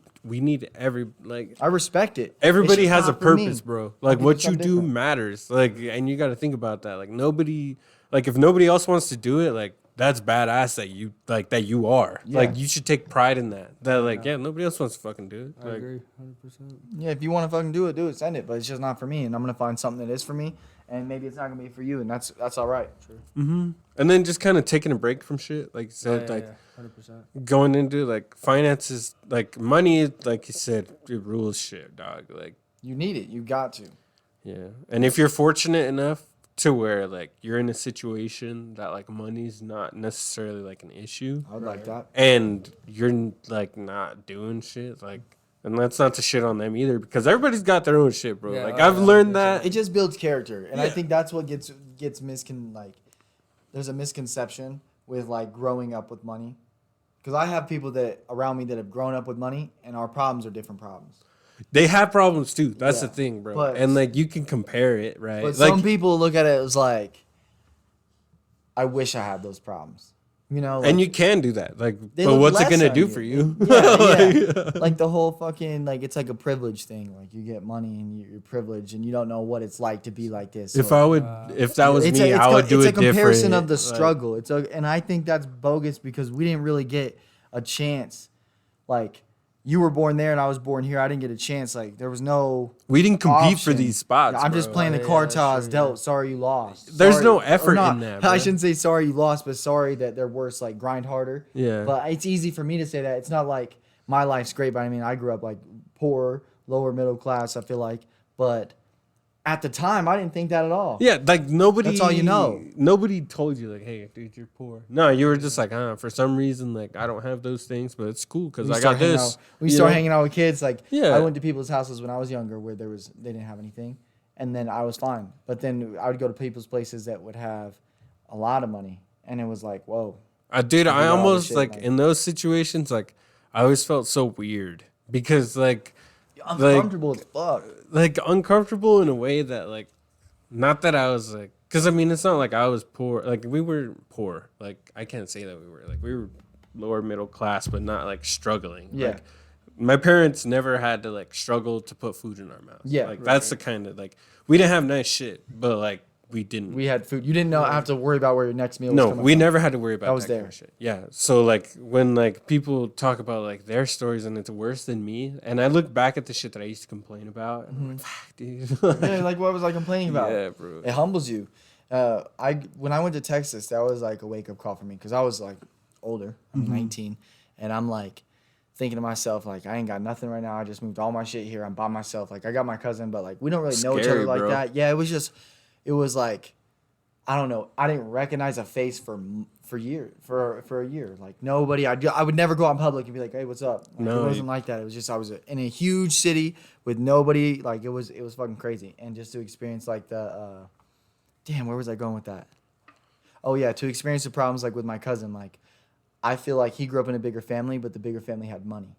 every like I respect it. It's everybody just has a not for me. purpose, bro. Like can what do you something do different. matters. Like, and you got to think about that. Like nobody, like if nobody else wants to do it, like that's badass that you are. Yeah. Like you should take pride in that. That like yeah, nobody else wants to fucking do it. I Like, agree, 100%. Yeah, if you want to fucking do it, send it. But it's just not for me, and I'm gonna find something that is for me, and maybe it's not gonna be for you, and that's all right. and then just kind of taking a break from shit, like you said, like 100%. going into like finances, like money, like you said, it rules shit, dog. Like. You need it. You got to. Yeah. And if you're fortunate enough to where like you're in a situation that like money's not necessarily like an issue, I would like that. and you're like not doing shit, like, and that's not to shit on them either, because everybody's got their own shit, bro. Yeah, like oh, I've yeah, learned that's that. It just builds character, and I Yeah. think that's what gets there's a misconception with like growing up with money, because I have people that around me that have grown up with money, and our problems are different problems. They have problems too. That's Yeah. the thing, bro. But- and like you can compare it, right? But like some people look at it as like, I wish I had those problems. You know, like, and you can do that. Like, they but look what's it less gonna on do you. for you? Yeah. Like the whole fucking, like, it's like a privilege thing. Like you get money and you're privileged and you don't know what it's like to be like this. If or- I would, if that was it's me, I would do it's it a comparison different. of the Like, struggle. And I think that's bogus because we didn't really get a chance. Like you were born there and I was born here. I didn't get a chance. Like there was no. we didn't compete for option. these spots. I'm just bro. playing the Yeah, cards that's how I was true, dealt. yeah. Sorry you lost. There's Sorry- no or effort not. in that, I bro. shouldn't say sorry you lost, but sorry that they're worse. Like grind harder. Yeah. But it's easy for me to say that. It's not like my life's great, but I mean I grew up like poor, lower middle class. I feel like, but at the time I didn't think that at all. Yeah, like nobody. That's all you know. Nobody told you like, "Hey, dude, you're poor." No, you were just like, for some reason, like I don't have those things, but it's cool because I got this. We you start know? hanging out with kids. Like Yeah. I went to people's houses when I was younger where they didn't have anything, and then I was fine. But then I would go to people's places that would have a lot of money, and it was like, whoa. Dude, I got all the almost shit, like like- in those situations, like I always felt so weird because like Uncomfortable as fuck. uncomfortable in a way that like, not that I was like, because I mean it's not like I was poor. Like we were poor. Like I can't say that we were lower middle class, but not like struggling. Yeah. Like, my parents never had to like struggle to put food in our mouth. Yeah, like right, that's the kind of like we didn't have nice shit, but like we didn't. We had food. You didn't have to worry about where your next meal was No, coming we from. never had to worry about That was that kind there. of shit. Yeah. So like when like people talk about like their stories and it's worse than me, and I look back at the shit that I used to complain about, and I'm like, fuck, dude. Yeah, like what was I complaining about? Yeah, bro. It humbles you. When I went to Texas, that was like a wake up call for me because I was like older. I'm Mm-hmm. 19, and I'm like thinking to myself like I ain't got nothing right now. I just moved all my shit here. I'm by myself. Like I got my cousin, but like we don't really know each Scary, other like bro. that. Yeah, it was like I don't know. I didn't recognize a face for a year. Like nobody. I would never go out in public and be like, "Hey, what's up?" Like, No, it wasn't like that. It was just I was in a huge city with nobody. Like it was fucking crazy. And just to experience like the damn, where was I going with that? Oh yeah, to experience the problems like with my cousin. Like I feel like he grew up in a bigger family, but the bigger family had money.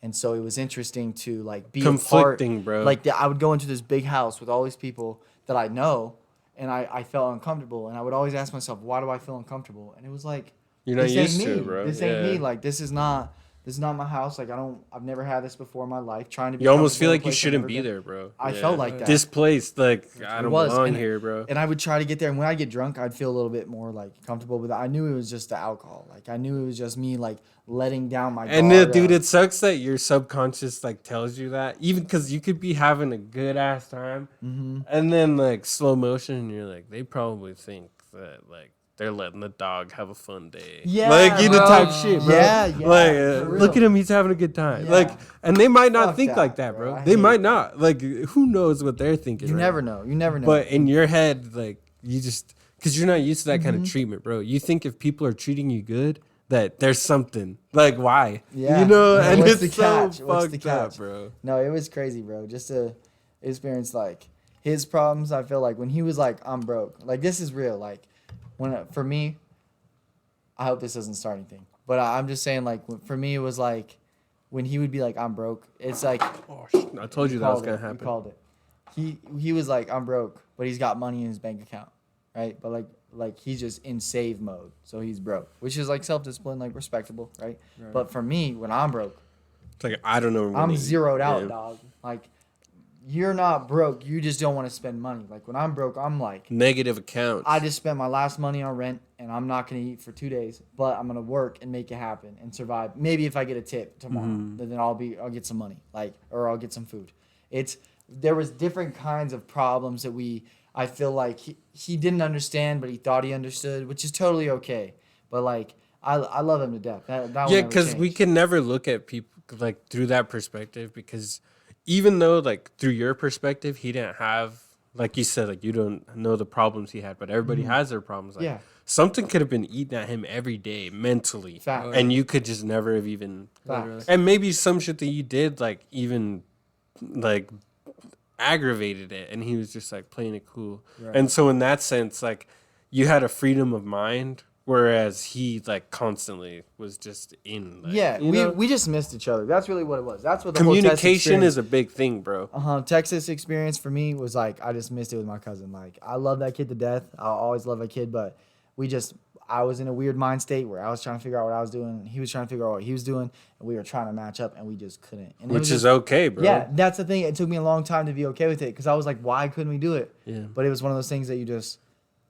And so it was interesting to like be conflicting, a part, bro. like I would go into this big house with all these people that I know, and I felt uncomfortable, and I would always ask myself, why do I feel uncomfortable? And it was like, You're not this ain't used to me. it, bro. This ain't me. Like this is not my house. Like I've never had this before in my life. Trying to be You almost comfortable feel in a like you place I've shouldn't never be been. there, bro. I felt like that. Displaced. Like I It don't was, belong and- here, bro. And I would try to get there, and when I get drunk, I'd feel a little bit more like comfortable. But I knew it was just the alcohol. Like I knew it was just me like letting down my And guard. dude, it sucks that your subconscious like tells you that, even because you could be having a good ass time, and then like slow motion, and you're like, they probably think that like they're letting the dog have a fun day. Yeah, like you the bro. type shit, bro. Yeah, Like for real. look at him, he's having a good time. Yeah. Like, and they might not Fuck think that, like that, bro. bro. I They hate might that. not. Like, who knows what they're thinking? You right never now. know. You never know. But in your head, like you just because you're not used to that kind Mm-hmm. of treatment, bro. You think if people are treating you good, that there's something. Like why? Yeah. You know, Yeah, and what's it's the so catch? What's the fucked up, catch? bro. No, it was crazy, bro. Just to experience like his problems. I feel like when he was like, "I'm broke." Like this is real. Like for me, I hope this doesn't start anything. But I'm just saying, like for me, it was like when he would be like, "I'm broke." It's like Oh, I told you that was gonna We happen. called it. He was like, "I'm broke," but he's got money in his bank account, right? But like he's just in save mode, so he's broke, which is like self discipline, like respectable, right? But for me, when I'm broke, It's like I don't know. I'm zeroed out, Yeah. dog. Like you're not broke, you just don't want to spend money. Like when I'm broke, I'm like, Negative accounts. I just spent my last money on rent, and I'm not gonna eat for 2 days, but I'm gonna work and make it happen and survive. Maybe if I get a tip tomorrow, then I'll get some money, like, or I'll get some food. There was different kinds of problems that I feel like he didn't understand, but he thought he understood, which is totally okay. But like I love him to death. That will Yeah, never because we change. can never look at people like through that perspective. Because even though like through your perspective, he didn't have like you said, like you don't know the problems he had, but everybody has their problems. Like Yeah. something could have been eating at him every day mentally, Facts. and you could just never have even. Facts. And maybe some shit that you did like even like aggravated it, and he was just like playing it cool. Right. And so in that sense, like you had a freedom of mind, whereas he like constantly was just in. Like, Yeah, you know? we just missed each other. That's really what it was. That's what the whole Communication is a big thing, bro. Texas experience for me was like I just missed it with my cousin. Like I love that kid to death. I'll always love that kid, but I was in a weird mind state where I was trying to figure out what I was doing, and he was trying to figure out what he was doing, and we were trying to match up, and we just couldn't. And it Which was is just, okay, bro. yeah, that's the thing. It took me a long time to be okay with it because I was like, why couldn't we do it? Yeah. But it was one of those things that you just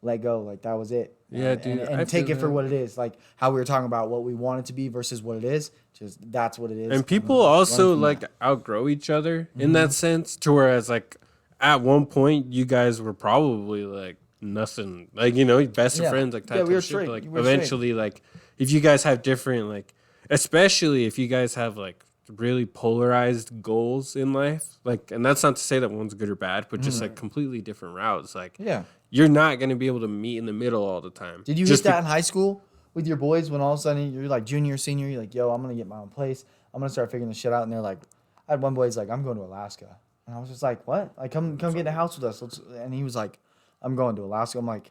let go. Like that was it. Yeah, And- dude, And I take feel it for that. what it is. Like how we were talking about what we want it to be versus what it is. Just that's what it is. And people learn also from like that. outgrow each other in that sense, to whereas like at one point you guys were probably like nothing, like you know, best of Yeah. friends, like Yeah, type we were of shit. straight. But, like We were straight. eventually, like if you guys have different, like especially if you guys have like really polarized goals in life, like, and that's not to say that one's good or bad, but just like completely different routes. Like, Yeah. you're not gonna be able to meet in the middle all the time. Did you Just hit that in high school with your boys when all of a sudden you're like junior, senior, you're like, yo, I'm gonna get my own place. I'm gonna start figuring this shit out. And they're like, I had one boy's like, I'm going to Alaska. And I was just like, what? Like, come get in the house with us. And he was like, I'm going to Alaska. I'm like,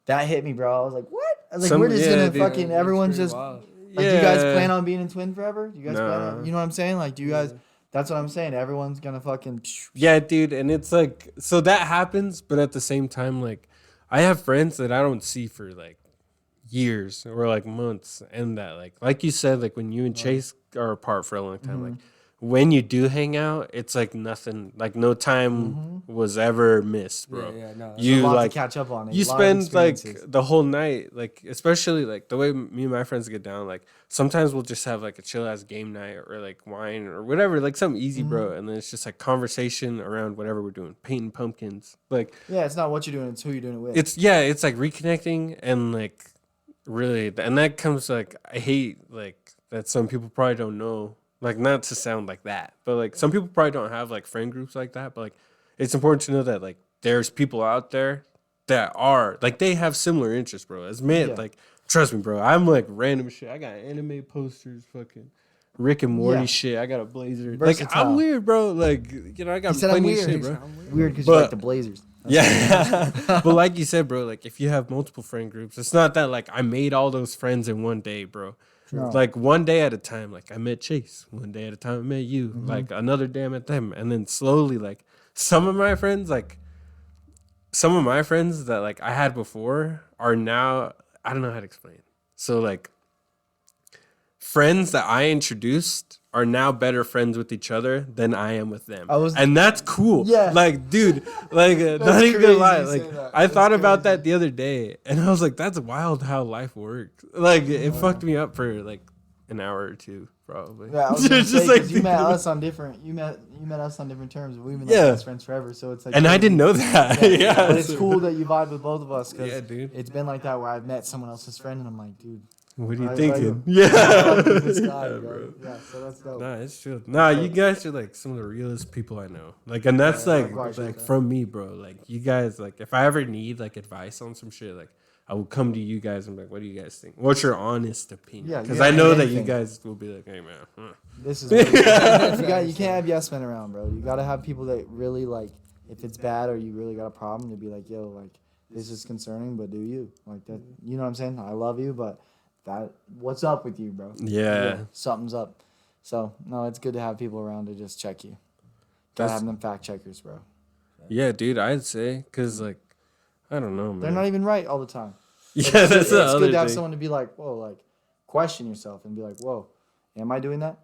that hit me, bro. I was like, what? I was like, we're just gonna dude. fucking, everyone's Pretty just, wild. like, do you guys Yeah. plan on being in twin forever? Do you guys plan Nah. on, you know what I'm saying? Like, do you guys, that's what I'm saying. Everyone's gonna fucking, Yeah, dude, and it's like so that happens, but at the same time, like I have friends that I don't see for like years or like months, and that like you said, like when you and Chase are apart for a long time, like when you do hang out, it's like nothing, like no time was ever missed, bro. Yeah, no. You a lot like to catch up on. you a lot of spend like experiences. the whole night, like especially like the way me and my friends get down, like sometimes we'll just have like a chill ass game night or like wine or whatever, like something easy, bro, and then it's just like conversation around whatever we're doing, painting pumpkins, like Yeah, it's not what you're doing, it's who you're doing it with. it's like reconnecting, and like really, and that comes like I hate like that some people probably don't know, like not to sound like that, but like some people probably don't have like friend groups like that, but like it's important to know that like there's people out there that are like they have similar interests, bro. As men, Yeah. like trust me, bro. I'm like random shit. I got anime posters, fucking Rick and Morty Yeah. shit. I got a blazer. Like Versatile. I'm weird, bro. Like I got He said I'm plenty of weird. shit, bro. Weird because you But- like the Blazers. Yeah, but like you said, bro, like if you have multiple friend groups, it's not that like I made all those friends in one day, bro. No. Like one day at a time. Like I met Chase, one day at a time I met you. Like another day I met them, and then slowly, like some of my friends that like I had before are now I don't know how to explain. So like friends that I introduced are now better friends with each other than I am with them. And that's cool. Yeah. Like, dude, like, not even gonna crazy lie. you say Like, that. I That's thought about crazy. that the other day, and I was like, that's wild how life works. Like, it fucked me up for like an hour or two, probably. Yeah, I was gonna Just, say, like, 'cause you met thinking us on different. You met us on different terms. We've been Yeah. best friends forever, so it's like. and I crazy. didn't know that. Yeah. But it's so- cool that you vibe with both of us. 'Cause Yeah, dude. It's been like that where I've met someone else's friend and I'm like, dude, What are you I thinking? like Yeah. fuck with this guy, Yeah, bro. Yeah, so that's dope. Nah, it's true. Nah, you guys are like some of the realest people I know. Like, and that's likewise, like bro. from me, bro. Like, you guys, like, if I ever need like advice on some shit, like, I will come to you guys and be like, what do you guys think? What's your honest opinion? Yeah, Because you I don't know need that you anything. guys will be like, hey man, This is what you can't have yes men around, bro. You gotta have people that really like. If it's bad or you really got a problem, to be like, yo, like this is concerning, but do you like that? You know what I'm saying? I love you, but that what's up with you, bro? Yeah. Something's up. So no, it's good to have people around to just check you. Gotta That's- have them fact checkers, bro. yeah, dude, I'd say, because like, I don't know, man. They're not even right all the time. yeah, that's It's the good other to have thing. someone to be like, whoa, like question yourself and be like, whoa, am I doing that?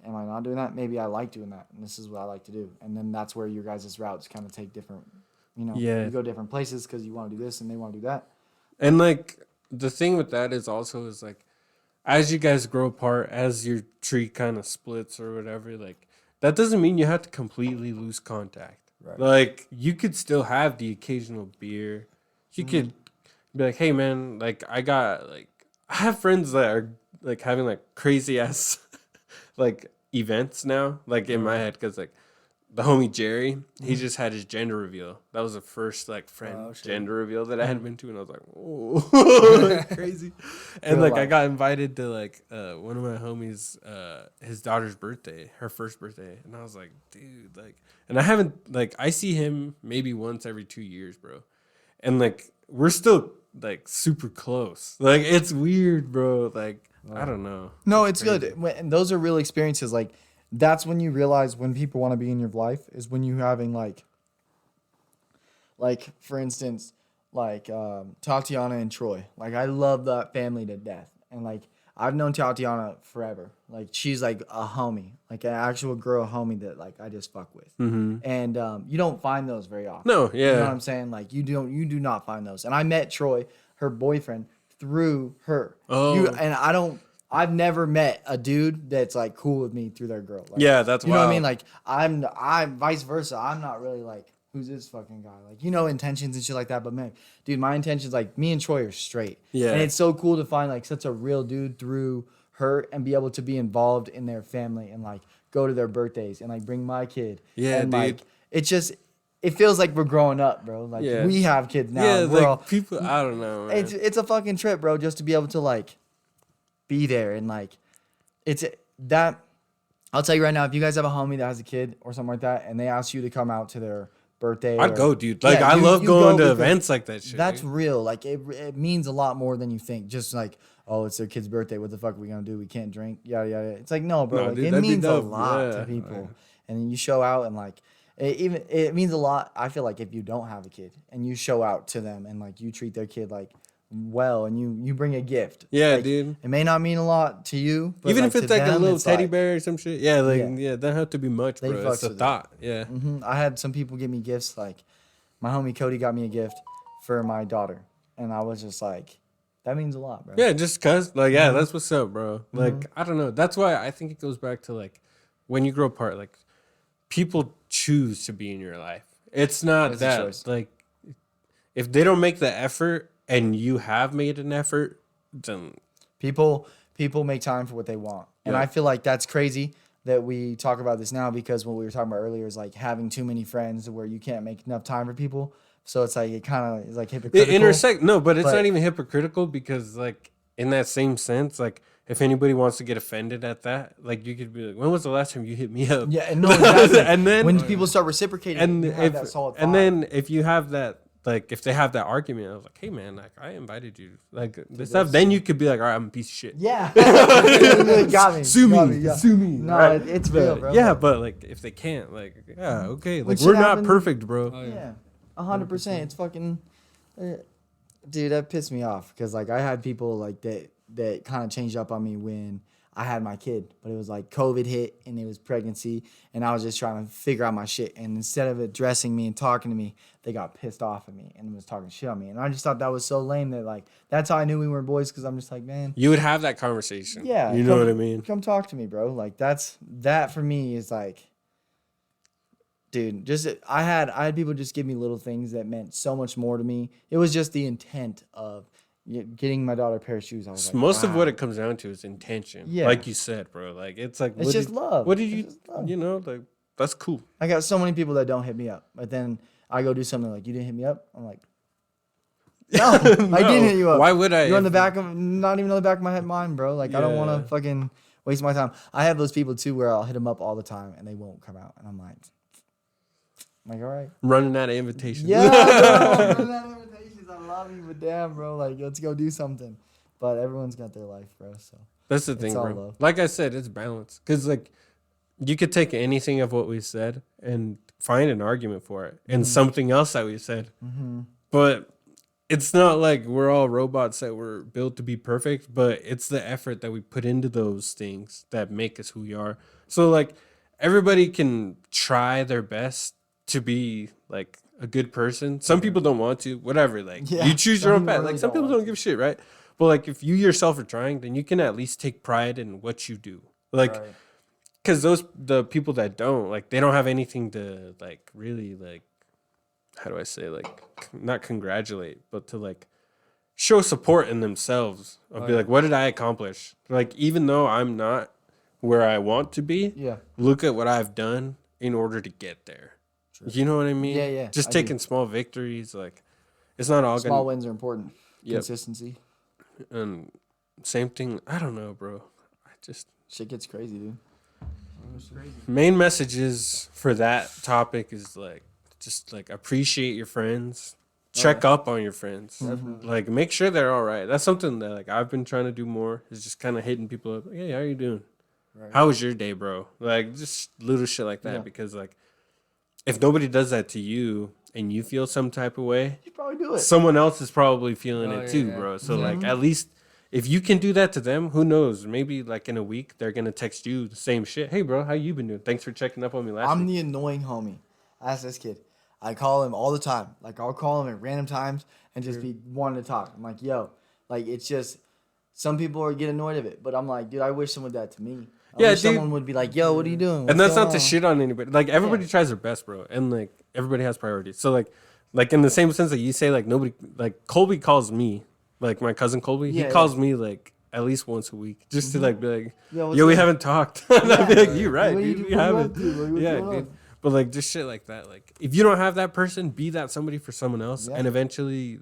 Am I not doing that? Maybe I like doing that, and this is what I like to do. And then that's where your guys' routes kind of take different, Yeah. you go different places because you want to do this and they want to do that. And like the thing with that is also is like as you guys grow apart, as your tree kind of splits or whatever, like that doesn't mean you have to completely lose contact. Right. Like you could still have the occasional beer. You could be like, hey man, like I have friends that are like having like crazy ass like events now, like in my head, because like the homie Jerry, he just had his gender reveal. That was the first like friend Oh, shit. gender reveal that I had been to, and I was like, "Whoa, crazy!" And Real like I life. got invited to like one of my homies, his daughter's birthday, her first birthday, and I was like, "Dude, like," and I haven't like I see him maybe once every 2 years, bro, and like we're still like super close. Like it's weird, bro. Like I don't know. No, it's good. And those are real experiences. Like, that's when you realize when people want to be in your life is when you having like for instance, like Tatiana and Troy. Like, I love that family to death, and like I've known Tatiana forever. Like, she's like a homie, like an actual girl homie that like I just fuck with. And you don't find those very often. No, yeah. You know what I'm saying? Like, you do not find those. And I met Troy, her boyfriend, through her. Oh. I've never met a dude that's like cool with me through their girl. Like, Yeah, that's you know what I wild. mean. Like I'm vice versa. I'm not really like who's this fucking guy. Like, intentions and shit like that. But man, dude, my intentions, like, me and Troy are straight. Yeah. And it's so cool to find like such a real dude through her and be able to be involved in their family and like go to their birthdays and like bring my kid. Yeah, and dude. like it feels like we're growing up, bro. Like, Yeah. we have kids now. Yeah, We're like all, people. I don't know. Man. it's a fucking trip, bro, just to be able to like be there and like it's that. I'll tell you right now, if you guys have a homie that has a kid or something like that and they ask you to come out to their birthday, I'd go, dude. Like Yeah, I love you going go to because events like that shit. that's dude. real. Like, it means a lot more than you think. Just like, oh, it's their kid's birthday, what the fuck are we gonna do? We can't drink, yada yada. It's like, no, bro. No, Like, dude, it that'd be means a dope. lot Yeah. to people, and then you show out and like it means a lot. I feel like if you don't have a kid and you show out to them and like you treat their kid like well and you bring a gift. Yeah, like, dude. It may not mean a lot to you, but Even like, if it's to like a them, little it's teddy like- bear or some shit. Yeah, like Yeah. yeah, that have to be much, They bro. It's fucks a with it. thought. Yeah. I had some people give me gifts. Like, my homie Cody got me a gift for my daughter, and I was just like, that means a lot, bro. Yeah, just cause like Mm-hmm. yeah, that's what's up, bro. Like I don't know. That's why I think it goes back to like when you grow apart, like people choose to be in your life. It's not It's a that choice. like if they don't make the effort and you have made an effort, then People make time for what they want, and Yeah. I feel like that's crazy that we talk about this now, because what we were talking about earlier is like having too many friends where you can't make enough time for people. So it's like it kind of is like hypocritical. It intersect. No, but it's but- not even hypocritical because like in that same sense, like if anybody wants to get offended at that, like you could be like, when was the last time you hit me up? Yeah, no, exactly. And then when people start reciprocating, and you have that if solid and vibe. then if you have that, like if they have that argument, I was like, hey man, like I invited you, like this stuff. Then you could be like, all right, I'm a piece of shit. Yeah. You really got me. Sue Got me, yeah. sue me. No, right? it's real, But, bro. yeah, but like if they can't, like yeah, okay, When like shit we're not happens- perfect, bro. Oh, Yeah, 100%. It's fucking, dude. That pissed me off because like I had people like that kind of changed up on me when I had my kid, but it was like COVID hit and it was pregnancy, and I was just trying to figure out my shit. And instead of addressing me and talking to me, they got pissed off at me and was talking shit on me. And I just thought that was so lame that like that's how I knew we weren't boys because I'm just like, man, You would have that conversation. yeah, you know come- what I mean. Come talk to me, bro. Like that for me is like, dude. Just I had people just give me little things that meant so much more to me. It was just the intent of getting my daughter a pair of shoes. I was like, Most of what wow. it comes down to is intention. Yeah. Like you said, bro. Like it's like It's what just did- love. What did It's you just love. you know, like that's cool. I got so many people that don't hit me up, but then I go do something like, you didn't hit me up. I'm like, no, I didn't hit you up. Why would I? You're on the if- back of not even on the back of my head, mind, bro. Like I don't want Yeah. to fucking waste my time. I have those people too where I'll hit them up all the time and they won't come out, and I'm like, all right. running out of invitations. Yeah, bro. I'm running out of invitations. I love you, but damn, bro, like let's go do something. But everyone's got their life, bro. So That's the thing, all bro. love. Like I said, it's balance. Cause like you could take anything of what we said and find an argument for it, and something else that we said. But it's not like we're all robots that were built to be perfect. But it's the effort that we put into those things that make us who we are. So like everybody can try their best to be like a good person. Some people don't want to. Whatever. Like Yeah, you choose some your own people path. really Like some don't people want don't give a shit, right? But like if you yourself are trying, then you can at least take pride in what you do. Like right. because the people that don't, like they don't have anything to like really like, how do I say, like not congratulate, but to like show support in themselves. I'll be like, what did I accomplish? Like even though I'm not where I want to be, Yeah. look at what I've done in order to get there. You know what I mean? Yeah, yeah, Just I do. taking small victories, like it's not all Small gonna. wins are important. Yep. Consistency. And same thing. I don't know, bro. I just Shit gets crazy, dude. main messages for that topic is like just like appreciate your friends, check up on your friends, like make sure they're all right. That's something that like I've been trying to do more, is just kind of hitting people up. Hey, how you doing? Right. How was your day, bro? Like just little shit like that. Yeah. Because like if nobody does that to you and you feel some type of way, You probably do it. someone else is probably feeling Oh, it yeah, too, yeah. bro. So like at least if you can do that to them, who knows? Maybe like in a week they're gonna text you the same shit. Hey, bro, how you been doing? Thanks for checking up on me last I'm week. the annoying homie. Ask this kid. I call him all the time. Like I'll call him at random times and just be wanting to talk. I'm like, yo, like it's just some people are get annoyed of it, but I'm like, dude, I wish someone did that to me. I Yeah, wish dude. someone would be like, yo, what are you doing? And What's that's not going to on?" shit on anybody. Like everybody Yeah. tries their best, bro, and like everybody has priorities. So like in the same sense that you say, like nobody, like Colby calls me, like my cousin Colby, Yeah, he calls me like at least once a week just to like be like, Yeah, what's yo, we good? haven't talked. And I'd be like, you right, What do you dude, do- we what are you haven't. up to? Like, what's Yeah, going dude. on? But like just shit like that. Like if you don't have that person, be that somebody for someone else, Yeah. and eventually,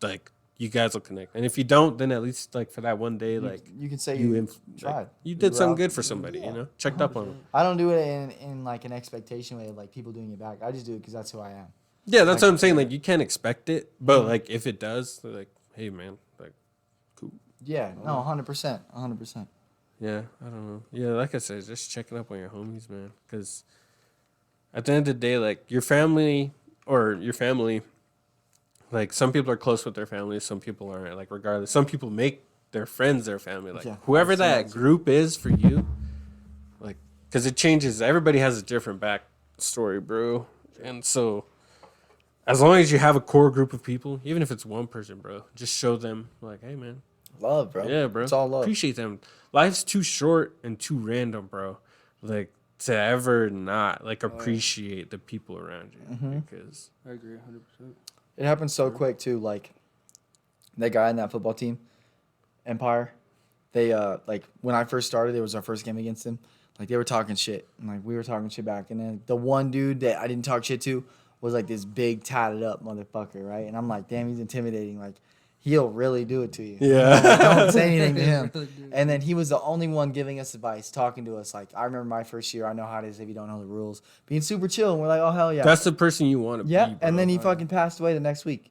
like you guys will connect. And if you don't, then at least like for that one day, like You can say you you inf- tried. like, you You did were something out. good for somebody, Yeah. you know, checked up on them. I don't do it in like an expectation way of like people doing it back. I just do it because that's who I am. Yeah, that's Like, what I'm saying. Like you can't expect it, but like if it does, they're like, hey man, like cool. Yeah, no, 100%, 100%. Yeah, I don't know. Yeah, like I said, just checking up on your homies, man. Because at the end of the day, like your family, like some people are close with their families, some people aren't. Like regardless, some people make their friends their family. Like Yeah, whoever I've seen that that too. group is for you, like because it changes. Everybody has a different backstory, bro. And so, as long as you have a core group of people, even if it's one person, bro, just show them like, hey, man. Love, bro. Yeah, bro. It's all love. Appreciate them. Life's too short and too random, bro. Like to ever not like appreciate the people around you because I agree 100%. It happens so quick too. Like that guy in that football team, Empire. They like when I first started, it was our first game against them. Like they were talking shit, and like we were talking shit back. And then the one dude that I didn't talk shit to was like this big tatted up motherfucker, right? And I'm like, damn, he's intimidating. Like, he'll really do it to you. Yeah. I'm like, don't say anything to him. Really do. And then he was the only one giving us advice, talking to us. Like, I remember my first year. I know how it is if you don't know the rules. Being super chill, and we're like, oh hell yeah. That's the person you want to Yeah, be, bro. and then he fucking passed away the next week.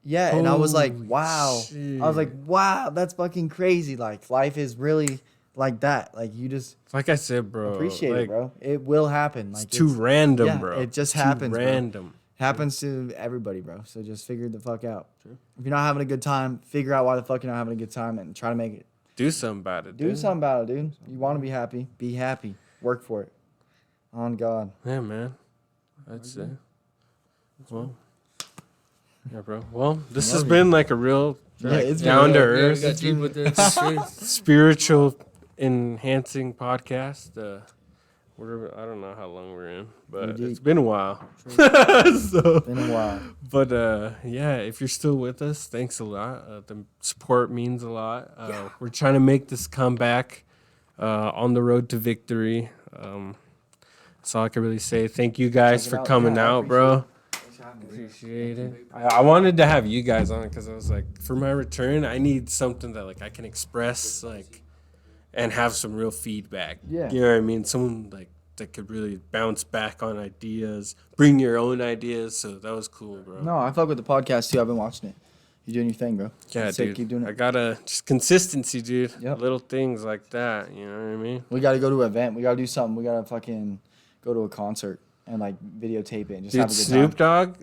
Yeah, and I was like, Holy wow. shit. I was like, wow, that's fucking crazy. Like, life is really like that. Like, you just Like I said, bro. appreciate like, it, bro. It will happen. Like, It's too random, yeah, bro. it just Too happens, bro. random. happens to everybody, bro. So just figure the fuck out. True. If you're not having a good time, figure out why the fuck you're not having a good time and try to make it. Do something about it. Do dude. something about it, dude. You want to be happy. Be happy. Work for it. On God. Yeah, man. That's it. Well, yeah, bro. Well, this has been like a real It's down to Yeah, we earth, got deep with it. It's true. spiritual enhancing podcast. I don't know how long we're in, but Indeed. it's been a while. So, Been a while. but yeah, if you're still with us, thanks a lot. The support means a lot. We're trying to make this comeback on the road to victory. That's all I can really say. Thank you guys Check it for out. coming Yeah, I out, bro. Appreciate it. I wanted to have you guys on because I was like, for my return, I need something that like I can express like and have some real feedback. Yeah. You know what I mean? Someone like that could really bounce back on ideas, bring your own ideas. So that was cool, bro. No, I fuck with the podcast too. I've been watching it. You're doing your thing, bro. Yeah, Sick. dude. Keep doing I it. gotta just consistency, dude. Yep. Little things like that. You know what I mean? We got to go to an event. We got to do something. We got to fucking go to a concert and like videotape it and just have Dude, a good Snoop time. Dogg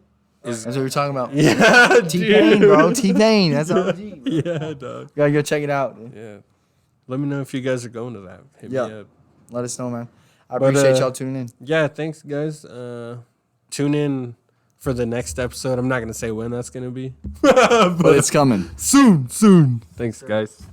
is. That's what we're talking about. Yeah, T-Pain, dude. bro. T-Pain. That's OG. Bro. Yeah, dog. Gotta go check it out, dude. Yeah. Let me know if you guys are going to that. Hit Yeah. me up. Let us know, man. I But, appreciate y'all tuning in. Yeah, thanks, guys. Tune in for the next episode. I'm not going to say when that's going to be. But it's coming. soon. Thanks, guys.